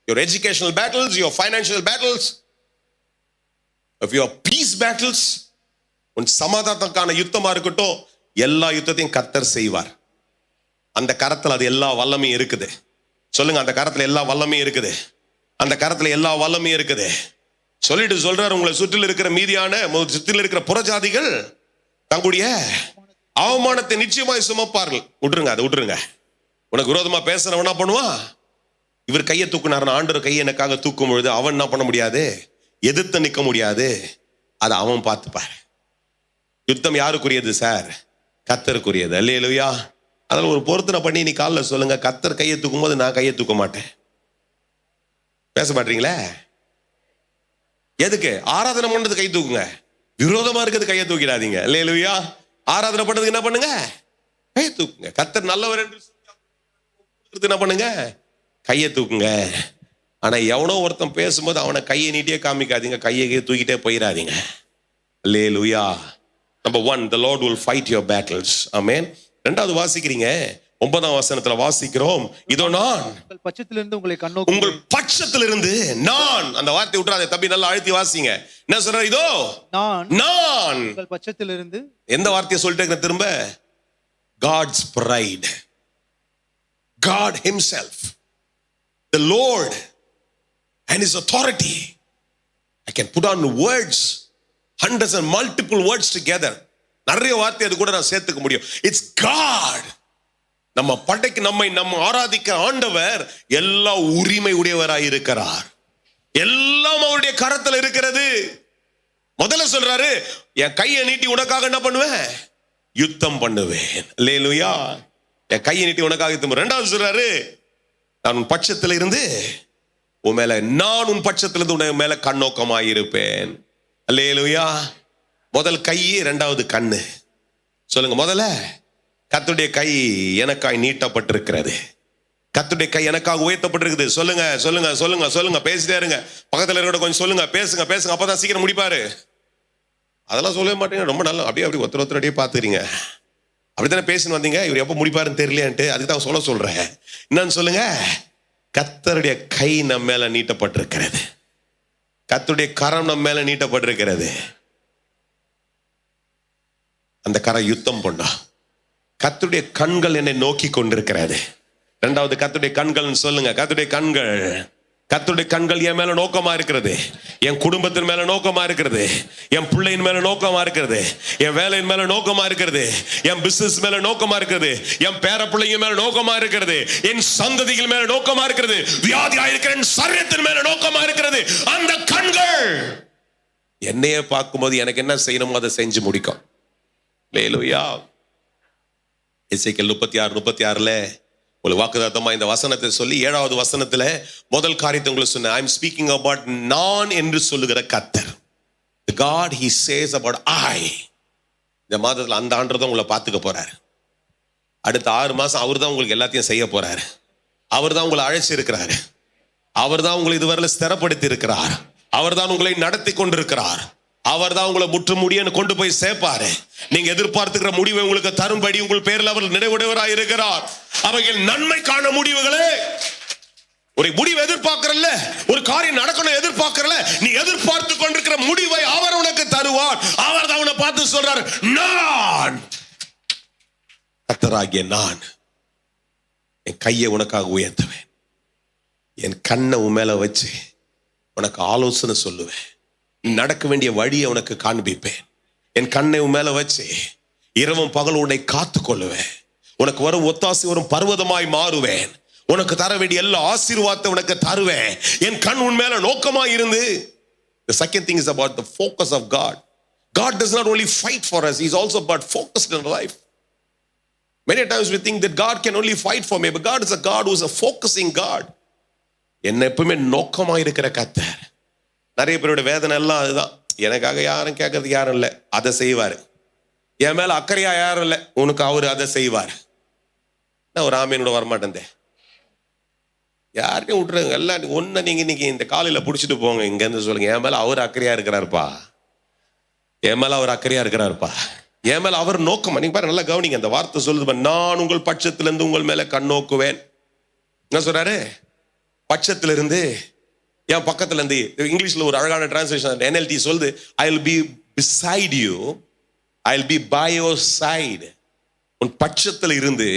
your educational battles, your financial battles, if your peace battles, உன் சமாதானத்துக்கான யுத்தமா இருக்கட்டும், எல்லா யுத்தத்தையும் கர்த்தர் செய்வார். அந்த கரத்துல அது எல்லா வல்லமையும் இருக்குது. சொல்லுங்க, அந்த கரத்துல எல்லா வல்லமையும் இருக்குது. அந்த கரத்துல எல்லா வல்லமையும் இருக்குது. சொல்லிட்டு சொல்றாரு, உங்களை சுற்றில் இருக்கிற மீதியான சுற்றில் இருக்கிற புறஜாதிகள் தங்களுடைய அவமானத்தை நிச்சயமாய் சுமப்பார்கள். விட்டுருங்க, அதை விட்டுருங்க. உனக்கு விரோதமா பேசுறவன் என்ன பண்ணுவான்? இவர் கையை தூக்குனாருன்னா ஆண்டவர் கையை எனக்காக தூக்கும் பொழுது அவன் என்ன பண்ண முடியாது? எதிர்த்து நிற்க முடியாது. அதை அவன் பார்த்துப்பார். யுத்தம் யாருக்குரியது சார்? கர்த்தருக்குரியது. அல்லேலூயா. அதில் ஒரு பொருத்தனை பண்ணி நீ காலில் சொல்லுங்க, கர்த்தர் கையை தூக்கும் போது நான் கையை தூக்க மாட்டேன். பேச மாட்டீங்களே? எதுக்கு? ஆராதனை பண்ணது கை தூக்குங்க, விரோதமா இருக்கிறது கையை தூக்கிடாதீங்க. அல்லேலூயா. ஆராதனை பண்ணதுக்கு என்ன பண்ணுங்க? கையை தூக்குங்க. கர்த்தர் நல்லவர் என்று என்ன பண்ணுங்க? கையை தூக்குங்க. ஆனா எவனோ ஒருத்தன் பேசும்போது அவனை கையை நீட்டியே காமிக்காதீங்க, கையை தூக்கிட்டே போயிடாதீங்க. அல்லேலூயா. Number 1, the Lord will fight your battles. Amen. 2வது வாசிக்கிறீங்க, 9ஆம் வசனத்துல வாசிக்கிறோம், இதோ நான் உங்கள் பட்சத்திலிருந்து உங்களை கண்ணோக்கி, உங்கள் பட்சத்திலிருந்து நான். அந்த வார்த்தை விட்டுறாதே தம்பி, நல்லா அழுத்தி வாசிங்க. என்ன சொல்றாரு? இதோ நான் உங்கள் பட்சத்திலிருந்து. எந்த வார்த்தையை சொல்லிட்டு இருக்க திரும்ப? God's pride, God himself, the Lord and his authority. I can put on words, hundreds and multiple words together. நிறைய வார்த்தை அது கூட நான் சேர்த்துக்க முடியும். It's God. நம்ம படைக்கு நம்ம ஆராதிக்க ஆண்டவர் எல்லா உரிமை உடையவராய் இருக்கிறார். எல்லாம் அவருடைய கரத்துல இருக்கிறது. முதல்ல சொல்றாரு, என் கையை நீட்டி உனக்காக என்ன பண்ணுவேன்? யுத்தம் பண்ணுவேன். அல்லேலூயா. என் கையை நீட்டி உனக்காக யுத்தம். 2வது சொல்றாரு, நான் உன் பட்சத்துல இருந்து உன் மேல, நான் உன் பட்சத்துல இருந்து உன் மேல கண்ணோக்கமாய் இருப்பேன். அல்லேலூயா. முதல் கை, 2வது கண்ணு. சொல்லுங்க, முதல்ல கர்த்தருடைய கை எனக்காய் நீட்டப்பட்டிருக்கிறது. கர்த்தருடைய கை எனக்காக உயர்த்தப்பட்டிருக்குது. சொல்லுங்க சொல்லுங்க சொல்லுங்க சொல்லுங்க, பேசிட்டே இருங்க. பக்கத்துல இருக்கிற கொஞ்சம் சொல்லுங்க, பேசுங்க பேசுங்க, அப்பதான் சீக்கிரம் முடிப்பாரு. அதெல்லாம் சொல்லவே மாட்டேங்க. ரொம்ப நல்லா அப்படியே ஒருத்தர் அப்படியே பாத்துறீங்க. அப்படித்தானே பேசின்னு வந்தீங்க, இவர் எப்ப முடிப்பாருன்னு தெரியலையான்ட்டு. அதுக்கு தான் சொல்றேன். என்னன்னு சொல்லுங்க, கர்த்தருடைய கை நம்ம மேல நீட்டப்பட்டிருக்கிறது. கர்த்தருடைய கரம் நம்ம மேல நீட்டப்பட்டிருக்கிறது. அந்த கரம் யுத்தம் பண்ணா. கர்த்தருடைய கண்கள் என்னை நோக்கி கொண்டிருக்கிறது. 2வது கர்த்தருடைய கண்கள் சொல்லுங்க. கர்த்தருடைய கண்கள், கர்த்தருடைய கண்கள் என் மேல நோக்கமா இருக்கிறது. என் குடும்பத்தின் மேல நோக்கமா இருக்கிறது. என் பிள்ளையின் மேல நோக்கமா இருக்கிறது. என் வேலையின் மேல நோக்கமா இருக்கிறது. என் பிசினஸ் மேல நோக்கமா இருக்கிறது. என் பேர பிள்ளைங்க மேல நோக்கமா இருக்கிறது. என் சந்ததிகள் மேல நோக்கமா இருக்கிறது. வியாதியா இருக்கிற என் சரீரத்தின் மேல நோக்கமா இருக்கிறது. அந்த கண்கள் என்னையே பார்க்கும்போது எனக்கு என்ன செய்யணுமோ அதை செஞ்சு முடிக்கும். அல்லேலூயா. எசேக்கியேல் 36:36 ஒரு வாக்குத்தத்தமா இந்த வசனத்தை சொல்லி 7வது வசனத்துல முதல் காரியத்தை உங்களுக்கு சொன்னேன். I am speaking about நான் என்று சொல்லுகிற கர்த்தர். The God he says about I. இந்த மாதத்துல அந்த ஆண்டவர் தான் உங்களை பார்த்துக்க போறாரு. அடுத்த 6 மாசம் அவர் தான் உங்களுக்கு எல்லாத்தையும் செய்ய போறாரு. அவர் தான் உங்களை அழைச்சி இருக்கிறாரு. அவர் தான் உங்களை இதுவரையில ஸ்திரப்படுத்தி இருக்கிறார். அவர் தான் உங்களை நடத்தி கொண்டிருக்கிறார். அவர் தான் உங்களை முற்று முடியன்னு கொண்டு போய் சேர்ப்பாரு. நீங்க எதிர்பார்த்துக்கிற முடிவை உங்களுக்கு தரும்படி உங்கள் பேரில் அவர் நிறைவுடையவராய் இருக்கிறார். அவைகள் நன்மை காண முடிவுகளே. ஒரு முடிவு எதிர்பார்க்கறல்ல, ஒரு காரியம் நடக்கணும் எதிர்பார்க்கறல, நீ எதிர்பார்த்து கொண்டிருக்கிற முடிவை அவர் உனக்கு தருவார். அவர் தான் அவனை பார்த்து சொல்றாரு, நான் கர்த்தராகிய நான் என் கையை உனக்காக உயர்த்துவேன், என் கண்ணை உன் மேல வச்சு உனக்கு ஆலோசனை சொல்லுவேன், நடக்க வேண்டிய வழியை உனக்கு காண்பிப்பேன், என் கண்ணை உன் மேல வச்சு இரவும் பகல் உன்னை காத்து கொள்ளுவேன், உனக்கு வரும் ஒத்தாசி வரும் பர்வதமாய் மாறுவேன், உனக்கு தர வேண்டிய எல்லா ஆசீர்வாதத்தை உனக்கு தருவேன், என் கண் உன் மேல நோக்கமா இருந்து. The second thing is about the focus of God. God does not only fight for us, he's also about focused in life. Many times we think that God can only fight for me, but God is a God who is a focusing God. என்ன எப்பவுமே நோக்கமா இருக்கிற கர்த்தர். நிறைய பேரோட வேதனை எல்லாம் அதுதான், எனக்காக யாரும் கேட்கறதுக்கு யாரும் இல்லை, அதை செய்வாரு. என் மேல அக்கறையா யாரும் இல்லை, உனக்கு அவரு அதை செய்வார். நான் ஒரு ஆமீனோட வரமாட்டேன், யார்கிட்டையும் விட்டுருங்க எல்லாம். ஒன்னு நீங்க இன்னைக்கு இந்த காலையில பிடிச்சிட்டு போங்க, இங்க இருந்து சொல்லுங்க, என் மேல அவர் அக்கறையா இருக்கிறாருப்பா, என் மேல அவர் அக்கறையா இருக்கிறாருப்பா, என் மேல அவர் நோக்கம். நீங்க பாருங்க, நல்லா கவனிங்க, அந்த வார்த்தை சொல்லுது, நான் உங்கள் பட்சத்திலிருந்து உங்கள் மேல கண் நோக்குவேன். என்ன சொல்றாரு? பட்சத்திலிருந்து, என் பக்கத்துல இருந்து. இங்கிலீஷ்ல ஒரு அழகான டிரான்ஸ்லேஷன் NLT சொல்லுது, I will be beside you, I will be by your side. உன் பட்சத்துல இருந்து.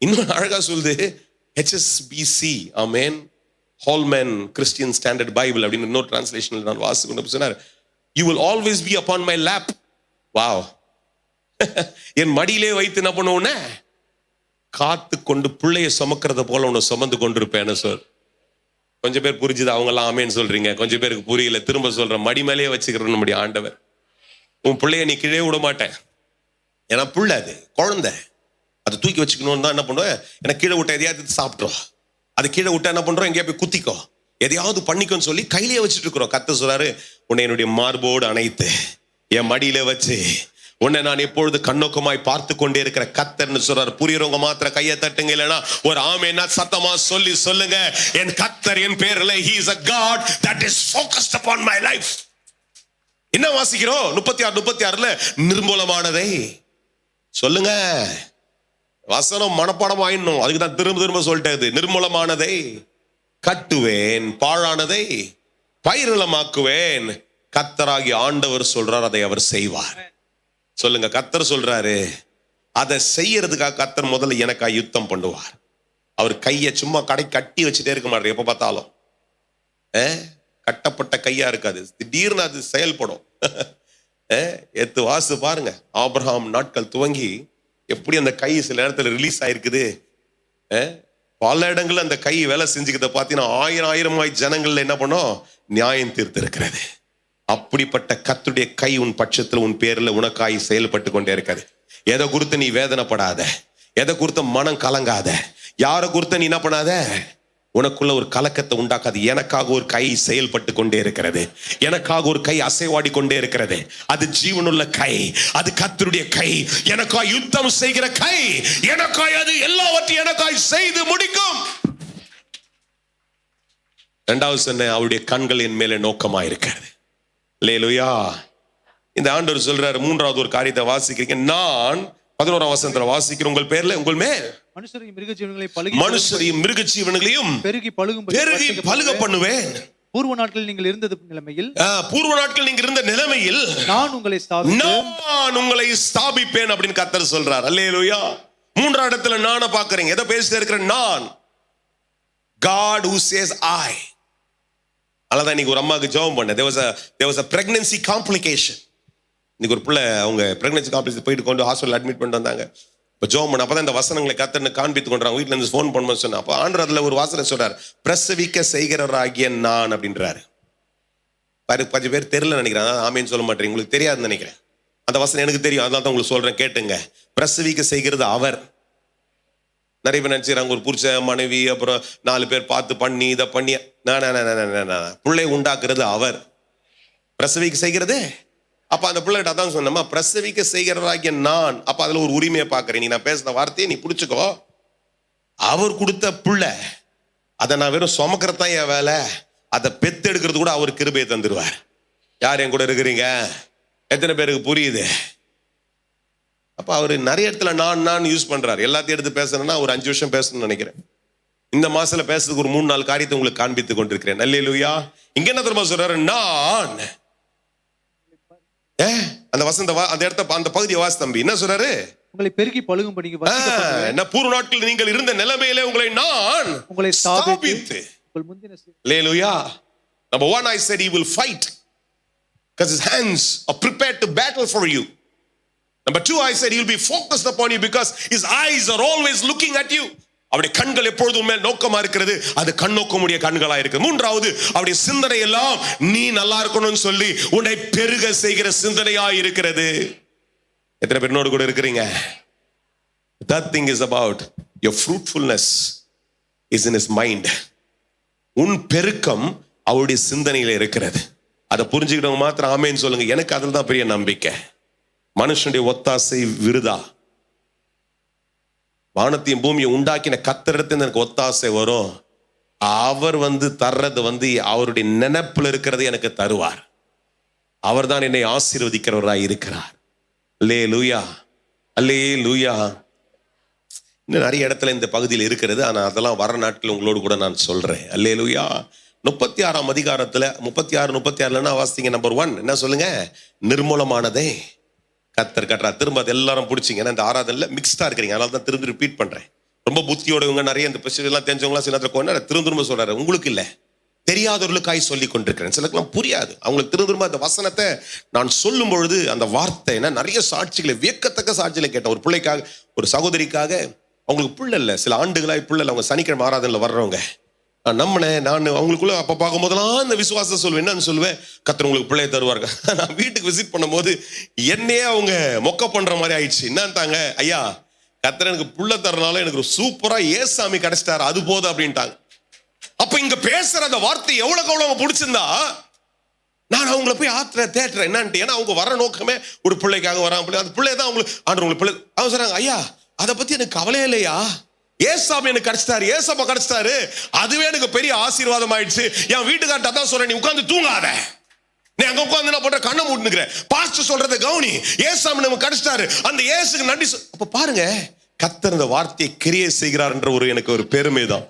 இன்னும் அழகா சொல்லுது HSBC, ஆமென், Holman Christian Standard Bible அப்படின்னு இன்னொரு டிரான்ஸ்லேஷன்ல நான் வாசிக்கணும் சொன்னார், you will always be upon my lap. wow. என் மடியிலே வைத்து என்ன பண்ணுவோன்னே காத்து கொண்டு பிள்ளைய சுமக்கிறத போல உன்னை சுமந்து கொண்டிருப்பேன்னு சொல். கொஞ்சம் பேர் புரிஞ்சுது, அவங்க எல்லாம் ஆமேன்னு சொல்றீங்க, கொஞ்சம் பேருக்கு புரியல, திரும்ப சொல்றேன், மடி மேலேயே வச்சுக்கிறேன் நம்முடைய ஆண்டவர். உன் பிள்ளைய நீ கீழே விட மாட்டேன், ஏன்னா பிள்ளை அது குழந்தை, அதை தூக்கி வச்சுக்கணும்னு தான் என்ன பண்ணுவேன், எனக்கு கீழே விட்ட எதையாவது சாப்பிட்றோம், அது கீழே விட்டா என்ன பண்றோம், எங்கேயா போய் குத்திக்கோ, எதையாவது பண்ணிக்கோன்னு சொல்லி கையிலேயே வச்சுட்டு இருக்கிறோம். கர்த்தர் சொல்றாரு, உன்னை என்னுடைய மார்போடு அணைத்து என் மடியில வச்சு உன்னை நான் எப்பொழுது கண்ணோக்கமாய் பார்த்து கொண்டே இருக்கிற கர்த்தர்னு சொல்றாரு. புரியறவங்க மாத்திர கையை தட்டுங்க, இல்லைன்னா ஒரு ஆமென்னா சத்தமா சொல்லி சொல்லுங்க, என் கர்த்தர் என் பேர்ல, he is a God that is focused upon my life. என்ன வாசிக்கிறோம்? 36:36 நிர்மூலமானதை சொல்லுங்க. வசனம் மனப்பாடம் ஆயிடணும், அதுக்கு தான் திரும்ப திரும்ப சொல்லிட்டது. நிர்மூலமானதை கட்டுவேன், பாழானதை பயிரிளமாக்குவேன். கர்த்தராகி ஆண்டவர் சொல்றார், அதை அவர் செய்வார். சொல்லுங்க, கர்த்தர் சொல்றாரு, அதை செய்யறதுக்காக கர்த்தர் முதல்ல எனக்கா யுத்தம் பண்ணுவார். அவர் கையை சும்மா கட்டி வச்சுட்டே இருக்க மாட்டார். எப்ப பார்த்தாலும் கட்டப்பட்ட கையா இருக்காது, திடீர்னு அது செயல்படும். எத்து வாசு பாருங்க, ஆபிரகாம் நாட்கள் துவங்கி எப்படி அந்த கை சில நேரத்தில் ரிலீஸ் ஆயிருக்குது. பல இடங்கள்ல அந்த கை வேலை செஞ்சுக்கிறத பார்த்தீங்கன்னா ஆயிரமாய் ஜனங்கள்ல என்ன பண்ணோம், நியாயம் தீர்த்து இருக்கிறது. அப்படிப்பட்ட கர்த்தருடைய கை உன் பட்சத்துல உன் பேர்ல உனக்காய் செயல்பட்டு கொண்டே இருக்காது. எதை குறித்து நீ வேதனைப்படாத, எதை குறித்த மனம் கலங்காத, யாரை குறித்த நீ என்ன பண்ணாத, உனக்குள்ள ஒரு கலக்கத்தை உண்டாக்காது. எனக்காக ஒரு கை செயல்பட்டு கொண்டே இருக்கிறது, எனக்காக ஒரு கை அசைவாடி கொண்டே இருக்கிறது. அது ஜீவனுள்ள கை, அது கர்த்தருடைய கை, எனக்காய் யுத்தம் செய்கிற கை, எனக்காய் அது எல்லாவற்றையும் எனக்காய் செய்து முடிக்கும். இரண்டாவது சொன்ன, அவருடைய கண்கள் என் மேலே நோக்கமா இருக்கிறது. அல்லேலூயா. இந்த ஆண்டவர் சொல்றாரு, மூன்றாவது ஒரு காரியத்தை வாசிக்கிறீங்க, நான் 11ஆம் வசனத்துல வாசிக்கிற, உங்கள் பேர்ல உங்கள் மேல் மனுஷரையும் மிருக ஜீவன்களையும் பெருகி பலுக பண்ணுவேன். பூர்வ நாட்களில் நீங்கள் இருந்த நிலைமையில் நான் உங்களை ஸ்தாபிப்பேன் அப்படின்னு கர்த்தர் சொல்றார். அல்லேலூயா. மூன்றாம் இடத்துல நான பாக்குறீங்க, எதை பேசிட்டு இருக்கிற நான், God who says I. அதான் இன்னைக்கு ஒரு அம்மாவுக்கு ஜெபம் பண்ணேன். there was a pregnancy complication. இன்னைக்கு ஒரு பிள்ளை அவங்க பிரெக்னன்சி காம்ப்ளிகேஷன் போயிட்டு கொண்டு ஹாஸ்பிட்டல் அட்மிட் பண்ணிட்டு வந்தாங்க. இப்போ ஜெபம் பண்ண அப்பதான் இந்த வசனங்களை கர்த்தர்னு காண்பித்து கொண்டாங்க. வீட்டுல இருந்து ஃபோன் பண்ண சொன்னா, அப்போ ஆண்டவர் அதுல ஒரு வாசனை சொல்றாரு, பிரசவிக்க செய்கிறவராகிய நான் அப்படின்றாரு. கொஞ்சம் பேர் தெரியல நினைக்கிறேன், ஆமேன்னு சொல்ல மாட்டேன், உங்களுக்கு தெரியாதுன்னு நினைக்கிறேன். அந்த வசனம் எனக்கு தெரியும், அதனால தான் உங்களுக்கு சொல்றேன், கேட்டுங்க. பிரசவிக்க செய்கிறது அவர். நிறைய பேர் நினைச்சுக்கிறாங்க, ஒரு புருஷ மனைவி அப்புறம் 4 பேர் பார்த்து பண்ணி இதை பண்ணி, பிள்ளை உண்டாக்குறது அவர், பிரசவிக்க செய்கிறது. அப்ப அந்த பிள்ளைகிட்ட அதான் சொன்னமா, பிரசவிக்க செய்கிறவராகிய நான். அப்ப அதுல ஒரு உரிமையை பாக்குறேன், நீ நான் பேசுன வார்த்தையை நீ புடிச்சுக்கோ. அவர் கொடுத்த பிள்ளை, அதை நான் வெறும் சுமக்கிறதான் என் வேலை, அதை பெத்தெடுக்கிறது கூட அவர் கிருபையை தந்துடுவார். யார் என் கூட இருக்கிறீங்க? எத்தனை பேருக்கு புரியுது? அப்ப அவரு நிறைய இடத்துல நான் யூஸ் பண்றாரு. எல்லாத்தையும் எடுத்து பேசணும்னா ஒரு 5 வருஷம் பேசணும்னு நினைக்கிறேன். இந்த மாசத்துல பேசுறதுக்கு ஒரு 3-4 காரியத்தை உங்களுக்கு காண்பித்துக் கொண்டிருக்கிறேன். அல்லேலூயா. இங்க என்ன தெரியுமா சொல்றாரு? நான் அந்த வசந்த அந்த இடத்த அந்த பகுதியை வாசி தம்பி. என்ன சொல்றாரு? உங்களை பெருகி பழுகும்படிக்கு வர்த்திக்கப்படுவேன். என்ன பூர்வ நாட்களில் நீங்கள் இருந்த நிலைமையிலே உங்களை ஸ்தாபித்து. உங்கள் முந்தின அல்லேலூயா. Number 1, I said he will fight because his hands are prepared to battle for you. Number 2, I said he will be focused upon you because his eyes are always looking at you. அவருடைய கண்கள் எப்பொழுதும் மேல் நோக்கமா இருக்கிறது. அது கண்ணோக்கமுடைய கண்களா இருக்கு. 3வது, அவருடைய சிந்தனை எல்லாம் நீ நல்லா இருக்கணும்னு சொல்லி உன்னை பெருக செய்கிற சிந்தனையா இருக்கிறது. எத்தனை பேர் என்னோடு கூட இருக்கிறீங்க? That thing is about your fruitfulness is in his mind. உன் பெருக்கம் அவருடைய சிந்தனையில இருக்கிறது. அதை புரிஞ்சுக்கிட்டவங்க மாத்திரம் ஆமேன்னு சொல்லுங்க. எனக்கு அதில் தான் பெரிய நம்பிக்கை. மனுஷனுடைய ஒத்தாசை விருதா. வானத்தையும் பூமியை உண்டாக்கின கர்த்தரிடத்தில் எனக்கு ஒத்தாசை வரும். அவர் தர்றது அவருடைய நினைப்புல இருக்கிறது எனக்கு தருவார். அவர் தான் என்னை ஆசீர்வதிக்கிறவராய் இருக்கிறார். அல்லேலூயா, அல்லேலூயா. இன்னும் நிறைய இடத்துல இந்த பகுதியில் இருக்கிறது. ஆனா அதெல்லாம் வர நாட்கள் உங்களோடு கூட நான் சொல்றேன். அல்லேலூயா. 36ஆம் அதிகாரத்துல 36 வாசிங்க. நம்பர் 1 என்ன சொல்லுங்க? நிர்மூலமானதே கர்த்தர் கட்டுறார். திரும்ப அது எல்லாரும் பிடிச்சிங்க. இந்த ஆராதனைல மிக்ஸ்டா இருக்கிறீங்க, அதனால தான் திரும்ப ரிப்பீட் பண்றேன். ரொம்ப புத்தியோடவங்க நிறைய இந்த பிரச்சனை எல்லாம் தெரிஞ்சவங்களா சில திரும்ப சொல்றாரு. உங்களுக்கு இல்ல, தெரியாதவர்களுக்காய் சொல்லி கொண்டிருக்கிறேன். சிலருக்குலாம் புரியாது. அவங்களுக்கு திரும்ப அந்த வசனத்தை நான் சொல்லும் பொழுது அந்த வார்த்தை நிறைய சாட்சிகளை, வியக்கத்தக்க சாட்சிகளை கேட்டேன். ஒரு பிள்ளைக்காக, ஒரு சகோதரிக்காக, அவங்களுக்கு பிள்ளை இல்லை, சில ஆண்டுகளாய் பிள்ளை இல்லை. அவங்க சனிக்கிழமை ஆராதனையில் வர்றவங்க நான் அவங்களுக்குள்ள அப்ப பார்க்கும் போதெல்லாம் இந்த விசுவாசம் சொல்லுவேன். என்னன்னு சொல்லுவேன்? கர்த்தர் உங்களுக்கு பிள்ளைய தருவார்கள். நான் வீட்டுக்கு விசிட் பண்ணும்போது என்னையே அவங்க மொக்க பண்ற மாதிரி ஆயிடுச்சு. என்னன்ட்டாங்க? ஐயா, கர்த்தர் எனக்கு புள்ள தரனால எனக்கு சூப்பரா ஏசாமி கிடைச்சிட்டாரு, அது போதும் அப்படின்ட்டாங்க. அப்ப இங்க பேசுற அந்த வார்த்தை எவ்வளவுக்கு அவங்க பிடிச்சிருந்தா நான் அவங்களை போய் தேட்டுறேன். என்னன்ட்டு, ஏன்னா அவங்க வர நோக்கமே ஒரு பிள்ளைக்காக வராங்க. அந்த பிள்ளை தான் அவங்களுக்கு ஆண்டு உங்களுக்கு பிள்ளை. அவங்க சொல்றாங்க, ஐயா அதை பத்தி எனக்கு கவலையே இல்லையா, ஏசாமி எனக்கு கிடைச்சிட்டாரு, ஏசப்பா கிடைச்சிட்டாரு, அதுவே எனக்கு பெரிய ஆசீர்வாதம் ஆயிடுச்சு. என் வீட்டுக்கார்ட்ட தான் சொல்றேன், நீ உட்கார்ந்து தூங்காத, நீ அங்க உட்கார்ந்து நான் போட்ட கண்ணை மூட்டுனுக்கிற, பாஸ்டர் சொல்றதை கவனி, ஏசாமி நமக்கு கிடைச்சிட்டாரு, அந்த ஏசுக்கு நன்றி. அப்ப பாருங்க, கர்த்தர் இந்த வார்த்தையை கிரியை செய்கிறார் என்ற எனக்கு ஒரு பெருமை தான்.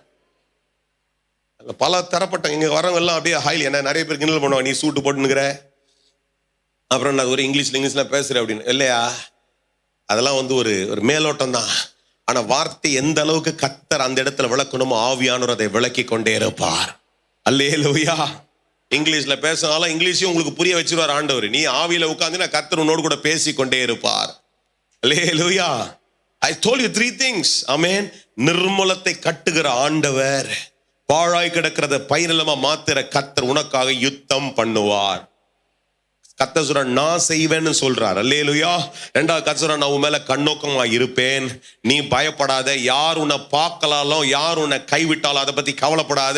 பல தரப்பட்ட இங்க வரவங்க எல்லாம் அப்படியே ஹைலி என்ன நிறைய பேர் கிண்டல் பண்ணுவாங்க, நீ சூட்டு போட்டுனுக்கிற, அப்புறம் நான் ஒரு இங்கிலீஷ்ல பேசுறேன் அப்படின்னு. இல்லையா, அதெல்லாம் ஒரு மேலோட்டம் தான். ஆனா வார்த்தை எந்த அளவுக்கு கர்த்தர் அந்த இடத்துல விளக்கணுமோ ஆவியானவர் அதை விளக்கி கொண்டே இருப்பார். அல்லேலூயா. இங்கிலீஷ்ல பேசினாலும் இங்கிலீஷையும் உங்களுக்கு புரிய வச்சிருவார் ஆண்டவர். நீ ஆவியில உட்கார்ந்து கர்த்தர் உன்னோடு கூட பேசி கொண்டே இருப்பார். அல்லேலூயா. I told you 3 things. ஆமென். நிர்மூலத்தை கட்டுகிற ஆண்டவர், பாழாய் கிடக்கிறத பயிரிலமா மாத்திர கர்த்தர் உனக்காக யுத்தம் பண்ணுவார். கர்த்தர் சொல்ற நான் செய்வேன்னு சொல்றார். அல்லேலூயா. 2வது கர்த்தர் சொல்ற நான் உன் மேல கண்ணோக்கமா இருப்பேன், நீ பயப்படாத, யார் உன்னை பார்க்கலாலும் யார் உன்னை கைவிட்டாலும் அதை பத்தி கவலைப்படாத,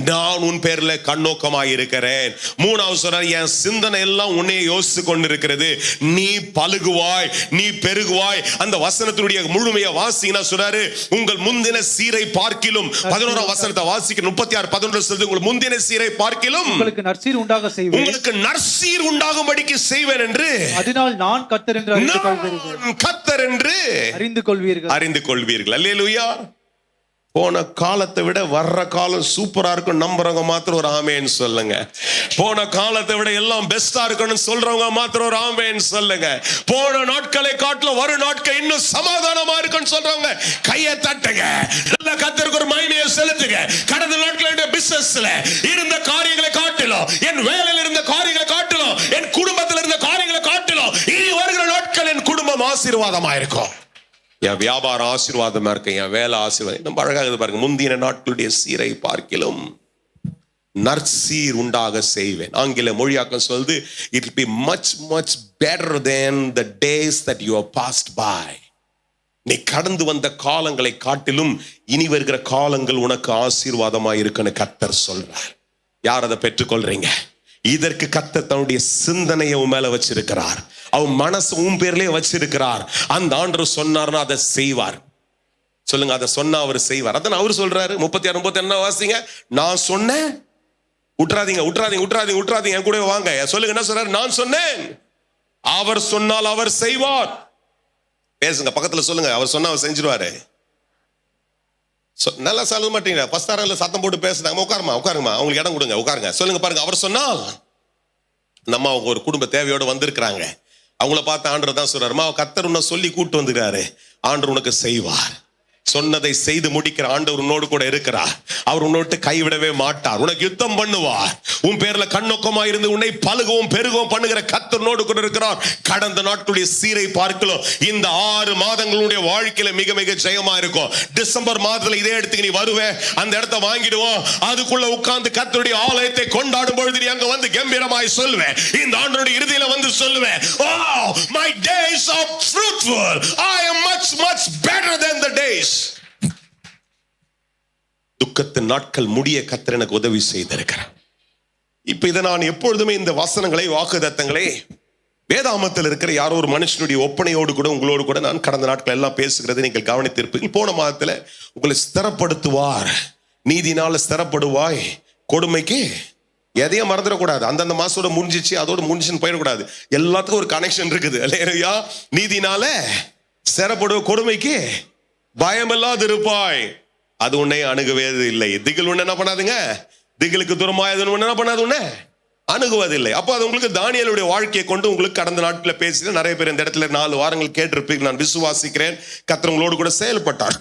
நான் உன் பேர்ல கண்ணோக்கமா இருக்கிறேன். 3வது சொல்றார் என் சிந்தனை எல்லாம் உன்னை யோசித்து கொண்டிருக்கிறது, நீ பலுகுவாய், நீ பெருகுவாய். அந்த வசனத்தினுடைய முழுமையை வாசிங்கன்னா சொல்றாரு உங்கள் முந்தின சீரை பார்க்கிலும், 11ஆம் வசனத்தை வாசிக்க 36:11 சொல்லுது, உங்கள் முந்தின சீரை பார்க்கிலும் உங்களுக்கு நற்சீர் உண்டாக செய்வேன், உங்களுக்கு நற்சீர் உண்டாகும் படிக்கு செய்வேன் என்று, அதனால் நான் கர்த்தர் என்று அறிந்து கொள்வீர்கள். அல்லேலூயா. போன காலத்தை விட வர்ற காலம் சூப்பரா இருக்கும் நம்புறவங்க மாத்திரம் ஒரு ஆமேன்னு சொல்லுங்க. போன காலத்தை விட எல்லாம் பெஸ்டா இருக்கணும்னு சொல்றவங்க மாத்திரம் ஒரு ஆமேன்னு சொல்லுங்க. போன நாட்களை காட்டிலும் வரும் நாட்கள் இன்னும் சமாதானமா இருக்குன்னு சொல்றவங்க கையை தட்டுங்க. நல்ல கர்த்தருக்கு ஒரு மகிமையை செலுத்துங்க. கடந்த நாட்களுடைய பிசினஸ்ல இருந்த காரியங்களை காட்டிலும், என் வேலையில் இருந்த காரியங்களை காட்டிலும், என் குடும்பத்தில் இருந்த காரியங்களை காட்டிலும் இனி வருகிற நாட்கள் என் குடும்பம் ஆசீர்வாதமா இருக்கும், என் வியாபாரம் ஆசீர்வாதமா இருக்கு, என் வேலை ஆசீர்வாதம். நம்ம அழகாக பாருங்க, முந்தின நாட்களுடைய சீரை பார்க்கிலும் நற்சீர் உண்டாக செய்வேன். ஆங்கில மொழியாக்கம் சொல்லுது it will be much much better than the days that you have passed by. நீ கடந்து வந்த காலங்களை காட்டிலும் இனி வருகிற காலங்கள் உனக்கு ஆசீர்வாதமா இருக்குன்னு கர்த்தர் சொல்றார். யார் அதை பெற்றுக்கொள்றீங்க? இதற்கு கர்த்தர் தன்னுடைய சிந்தனையை உன் மேல வச்சிருக்கிறார், அவன் மனசு உன் பேர்லயே வச்சிருக்கிறார். அந்த ஆண்டவர் சொன்னார்னா அதை செய்வார். சொல்லுங்க, அதை சொன்னா அவர் செய்வார். அதான் அவர் சொல்றாரு 36:31 வாசிங்க. நான் சொன்னேன், விட்டுறாதீங்க என் கூட வாங்க. சொல்லுங்க, என்ன சொல்றாரு? நான் சொன்னேன், அவர் சொன்னால் அவர் செய்வார். பேசுங்க, பக்கத்துல சொல்லுங்க, அவர் சொன்னா அவர் செஞ்சிருவாரு. நல்லா சொல்ல மாட்டீங்க. ஃபர்ஸ்ட் ஆரில் சத்தம் போட்டு பேசுறாங்க, உட்காருங்கம்மா அவங்களுக்கு இடம் கொடுங்க, உட்காருங்க சொல்லுங்க பாருங்க. அவர் சொன்னால் நம்ம அவங்க ஒரு குடும்ப தேவையோடு வந்திருக்கிறாங்க. அவங்கள பார்த்து ஆண்டவர் தான் சொல்றாருமா, கர்த்தர் உன்னை சொல்லி கூட்டு வந்துக்கிறாரு, ஆண்டவர் உனக்கு செய்வார். சொன்னதை செய்து முடிக்கிற ஆண்டவர் உன்னோடு கூட இருக்கிறார். அவர் உன்னோட்டு கைவிடவே மாட்டார். உனக்கு யுத்தம் பண்ணுவார். உன் பேர்ல கண்ணொக்கமா இருந்து உன்னை பழுகவும் பெருகவும் பண்ணுகிற கர்த்தர் உன்னோடு கூட இருக்கிறார். கடந்த நாட்களுடைய சீரை பார்க்கலாம். இந்த 6 மாதங்களுடைய வாழ்க்கையில மிக மிக ஜெயமா இருக்கும். டிசம்பர் மாதத்துல இதே இடத்துக்கு நீ வருவே, அந்த இடத்தை வாங்கிடுவோம். அதுக்குள்ள உட்கார்ந்து கர்த்தருடைய ஆலயத்தை கொண்டாடும் பொழுது நீ அங்க வந்து கம்பீரமாய் சொல்லுவேன், இந்த ஆண்டவருடைய இறுதியில வந்து சொல்லுவேன், oh my days are fruitful, I am much better than the days. துக்கத்தின் நாட்கள் முடிய கர்த்தர் எனக்கு உதவி செய்திருக்கிறார். இப்ப இதை நான் எப்பொழுதுமே இந்த வசனங்களை, வாக்குத்தத்தங்களை வேதாமத்தில் இருக்கிற யாரோ ஒரு மனுஷனுடைய ஒப்பனையோடு கூட உங்களோடு கூட நான் கடந்த நாட்கள் எல்லாம் பேசுகிறது நீங்கள் கவனித்திருப்பீர்கள். போன மாதத்துல உங்களை ஸ்திரப்படுத்துவார், நீதினால ஸ்திரப்படுவாய், கொடுமைக்கு எதையும் மறந்துடக்கூடாது. அந்தந்த மாசத்தோட முடிஞ்சிச்சு, அதோட முடிஞ்சுன்னு போயிடக்கூடாது. எல்லாத்துக்கும் ஒரு கனெக்ஷன் இருக்குது. இல்லையா? நீதினால ஸ்திரப்படுவ, கொடுமைக்கு பயமில்லாது இருப்பாய், அது உன்னை அணுகவே இல்லை. திகில் உன்னை என்ன பண்ணாதுங்க, திகிலுக்கு தூரமாய் அது என்ன பண்ணாது, உன்னை அணுகுவதில்லை. அப்போ அது உங்களுக்கு தானியேலுடைய வாழ்க்கையை கொண்டு உங்களுக்கு கடந்த நாட்களில் பேசி நிறைய பேர் இந்த இடத்துல 4 வாரங்கள் கேட்டிருப்பீங்க. நான் விசுவாசிக்கிறேன் கர்த்தர் உங்களோடு கூட செயல்பட்டார்.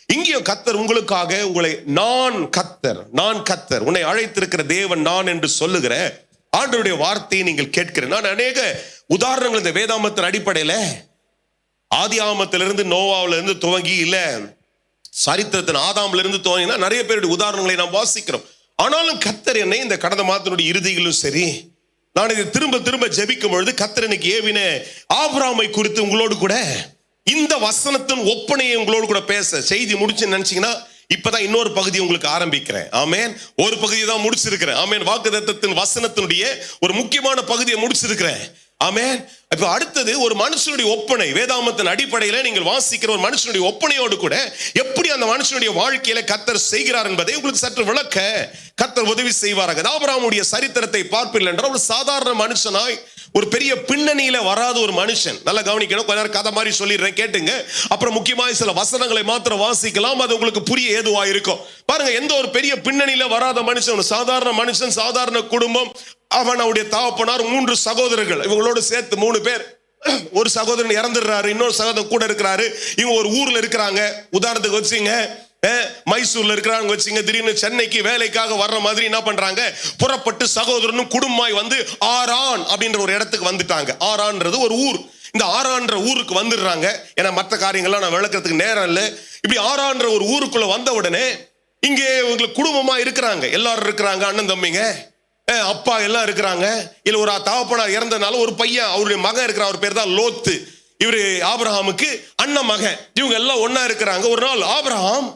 இங்கேயும் கர்த்தர் உங்களுக்காக உங்களை நான் கர்த்தர் உன்னை அழைத்திருக்கிற தேவன் நான் என்று சொல்லுகிற ஆண்டவருடைய வார்த்தையை நீங்கள் கேட்கிறேன். நான் அநேக உதாரணங்கள் இந்த வேதாமத்தின் அடிப்படையில ஆதி ஆமத்திலிருந்து நோவாவில இருந்து துவங்கி, இல்ல சரித்திரத்தின் ஆதாம்ல இருந்து துவங்கினா நிறைய பேருடைய உதாரணங்களை நாம் வாசிக்கிறோம். ஆனாலும் கர்த்தர் என்னை இந்த கடந்த மாதத்தினுடைய இறுதியிலும் சரி, நான் இதை திரும்ப திரும்ப ஜெபிக்கும் பொழுது கர்த்தர் எனக்கு ஏவின ஆபிரகாமை குறித்து உங்களோடு கூட இந்த வசனத்தின் ஒப்பனையை உங்களோடு கூட பேச செய்தி முடிச்சுன்னு நினைச்சீங்கன்னா இப்பதான் இன்னொரு பகுதி உங்களுக்கு ஆரம்பிக்கிறேன். ஆமேன். ஒரு பகுதியை தான் முடிச்சிருக்கிறேன். ஆமேன். வாக்குத்தத்தத்தின் வசனத்தினுடைய ஒரு முக்கியமான பகுதியை முடிச்சிருக்கிறேன். ஆமேன். இப்ப அடுத்தது ஒரு மனுஷனுடைய ஒப்பனை, வேதாமத்தின் அடிப்படையில நீங்கள் வாசிக்கிற ஒரு மனுஷனுடைய ஒப்பனையோடு கூட எப்படி அந்த மனுஷனுடைய வாழ்க்கையில கர்த்தர் செய்கிறார் என்பதை உங்களுக்கு சற்று விளக்க கர்த்தர் உதவி செய்வாராக. ஆபிரகாமுடைய சரித்திரத்தை பார்ப்பீர்கள் என்றால் ஒரு சாதாரண மனுஷனாய், ஒரு பெரிய பின்னணியில வராத ஒரு மனுஷன். நல்லா கவனிக்கணும், கொஞ்ச நேரம் கதை மாதிரி சொல்லிடுறேன் கேட்டுங்க. அப்புறம் முக்கியமாக சில வசனங்களை மாத்திரம் வாசிக்கலாம், அது உங்களுக்கு புரிய ஏதுவா இருக்கும். பாருங்க, எந்த ஒரு பெரிய பின்னணியில வராத மனுஷன், சாதாரண மனுஷன், சாதாரண குடும்பம். அவன் அவருடைய தகப்பனார், 3 சகோதரர்கள், இவங்களோடு சேர்த்து 3 பேர். ஒரு சகோதரன் இறந்துடுறாரு, இன்னொரு சகோதரன் கூட இருக்கிறாரு. இவங்க ஒரு ஊர்ல இருக்கிறாங்க. உதாரணத்துக்கு வச்சுங்க, மைசூர்ல இருக்கிறாங்க வச்சுங்க. திடீர்னு சென்னைக்கு வேலைக்காக வர்ற மாதிரி என்ன பண்றாங்க, புறப்பட்டு சகோதரனும் குடும்பமாய் வந்து ஆரான் அப்படின்ற ஒரு இடத்துக்கு வந்துட்டாங்க. ஆரான்றது ஒரு ஊர். இந்த ஆரான்ற ஊருக்கு வந்துடுறாங்க. ஏன்னா மற்ற காரியங்கள்லாம் நான் விளக்கிறதுக்கு நேரம் இல்லை. இப்படி ஆரான்ற ஒரு ஊருக்குள்ள வந்த உடனே இங்கே இவங்களுக்கு குடும்பமா இருக்கிறாங்க, எல்லாரும் இருக்கிறாங்க, அண்ணன் தம்பிங்க, அப்பா எல்லாம் இருக்கிறாங்க. இல்ல ஒரு தகப்பனார் இறந்தனால ஒரு பையன், அவருடைய மகன் இருக்கிற, அவர் பேர் தான் லோத்து. இவரு ஆபிரகாமுக்கு அண்ணன் மகன். இவங்க எல்லாம் ஒன்னா இருக்கிறாங்க. ஒரு நாள் ஆபிரகாம்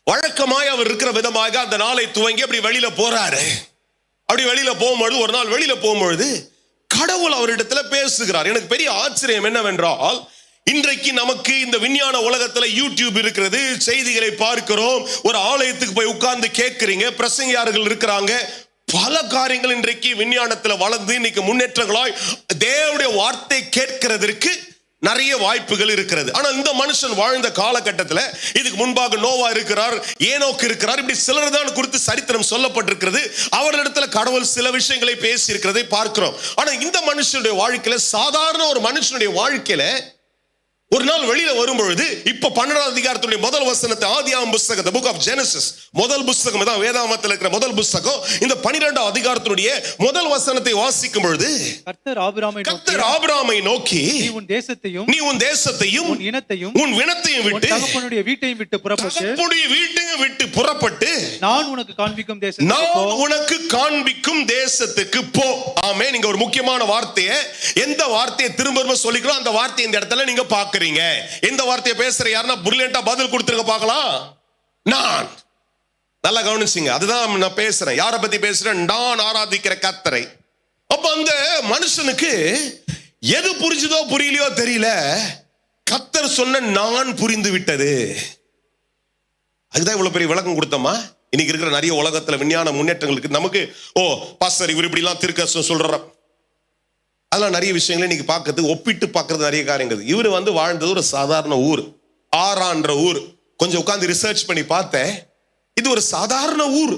வழக்கமாய் அவர் இருக்கிற விதமாக அந்த நாளை துவங்கி அப்படி வெளியில போறாரு. அப்படி வெளியில போகும்பொழுது, ஒரு நாள் வெளியில போகும்பொழுது கடவுள் அவரிடத்துல பேசுகிறார். எனக்கு பெரிய ஆச்சரியம் என்னவென்றால், இன்றைக்கு நமக்கு இந்த விஞ்ஞான உலகத்துல யூடியூப் இருக்கிறது, செய்திகளை பார்க்கிறோம், ஒரு ஆலயத்துக்கு போய் உட்கார்ந்து கேட்கிறீங்க, பிரசங்கியார்கள் இருக்கிறாங்க, பல காரியங்கள் இன்றைக்கு விஞ்ஞானத்துல வளர்ந்து இன்னைக்கு முன்னேற்றங்களாய் தேவனுடைய வார்த்தை கேட்கிறதற்கு நிறைய வாய்ப்புகள் இருக்கிறது. ஆனா இந்த மனுஷன் வாழ்ந்த காலகட்டத்தில் இதுக்கு முன்பாக நோவா இருக்கிறார், ஏனோக்கு இருக்கிறார், இப்படி சிலர் தான் குறித்து சரித்திரம் சொல்லப்பட்டிருக்கிறது. அவர்களிடத்துல கடவுள் சில விஷயங்களை பேசி இருக்கிறதை பார்க்கிறோம். ஆனா இந்த மனுஷனுடைய வாழ்க்கையில, சாதாரண ஒரு மனுஷனுடைய வாழ்க்கையில ஒரு நாள் வெளியில வரும்பொழுது, இப்ப 12ஆம் அதிகாரத்துடைய முதல் வசனத்தை, ஆதியாகமம் புத்தகம், the book of Genesis, முதல் புத்தகம் தான் வேதாகமத்தில் இருக்கிற முதல் புத்தகம். இந்த 12ஆம் அதிகாரத்துடைய முதல் வசனத்தை வாசிக்கும் பொழுது, கர்த்தர் ஆபிரகாமை நோக்கி, நீ உன் தேசத்தையும் உன் இனத்தையும் விட்டு, தகப்பனுடைய வீட்டையும் விட்டு புறப்பட்டு நான் உனக்கு காண்பிக்கும் தேசத்துக்கு போ. ஆமென். நீங்க ஒரு முக்கியமான வார்த்தையை, எந்த வார்த்தையை திரும்ப சொல்லிக்கிறோம் அந்த வார்த்தையை இந்த இடத்துல நீங்க பார்க்கிறீங்க. எந்த வார்த்தையை பேசுற, யாருன்னா பிரில்லியண்டா பதில் கொடுத்துருங்க பார்க்கலாம். நான் நல்லா கவனிச்சிங்க, அதுதான் நான் பேசுறேன். யாரை பத்தி பேசுறேன்? நான் ஆராதிக்கிற கர்த்தரை. அப்ப அந்த மனுஷனுக்கு எது புரிஞ்சுதோ புரியலையோ தெரியல, கர்த்தர் சொன்ன நான் புரிந்து விட்டது. அதுதான் இவ்வளவு பெரிய விளக்கம் கொடுத்தோமா. இன்னைக்கு இருக்கிற நிறைய உலகத்துல விஞ்ஞான முன்னேற்றங்களுக்கு நமக்கு, ஓ பாஸ்டர் இவர் இப்படி எல்லாம் திருக்க சொல்ற, அதெல்லாம் நிறைய விஷயங்களை இன்னைக்கு பார்க்கறது, ஒப்பிட்டு பார்க்கறது நிறைய காரியங்கள். இவர் வாழ்ந்தது ஒரு சாதாரண ஊர், ஆரான்ற ஊர். கொஞ்சம் உட்கார்ந்து ரிசர்ச் பண்ணி பார்த்தேன். இது ஒரு சாதாரண ஊர்.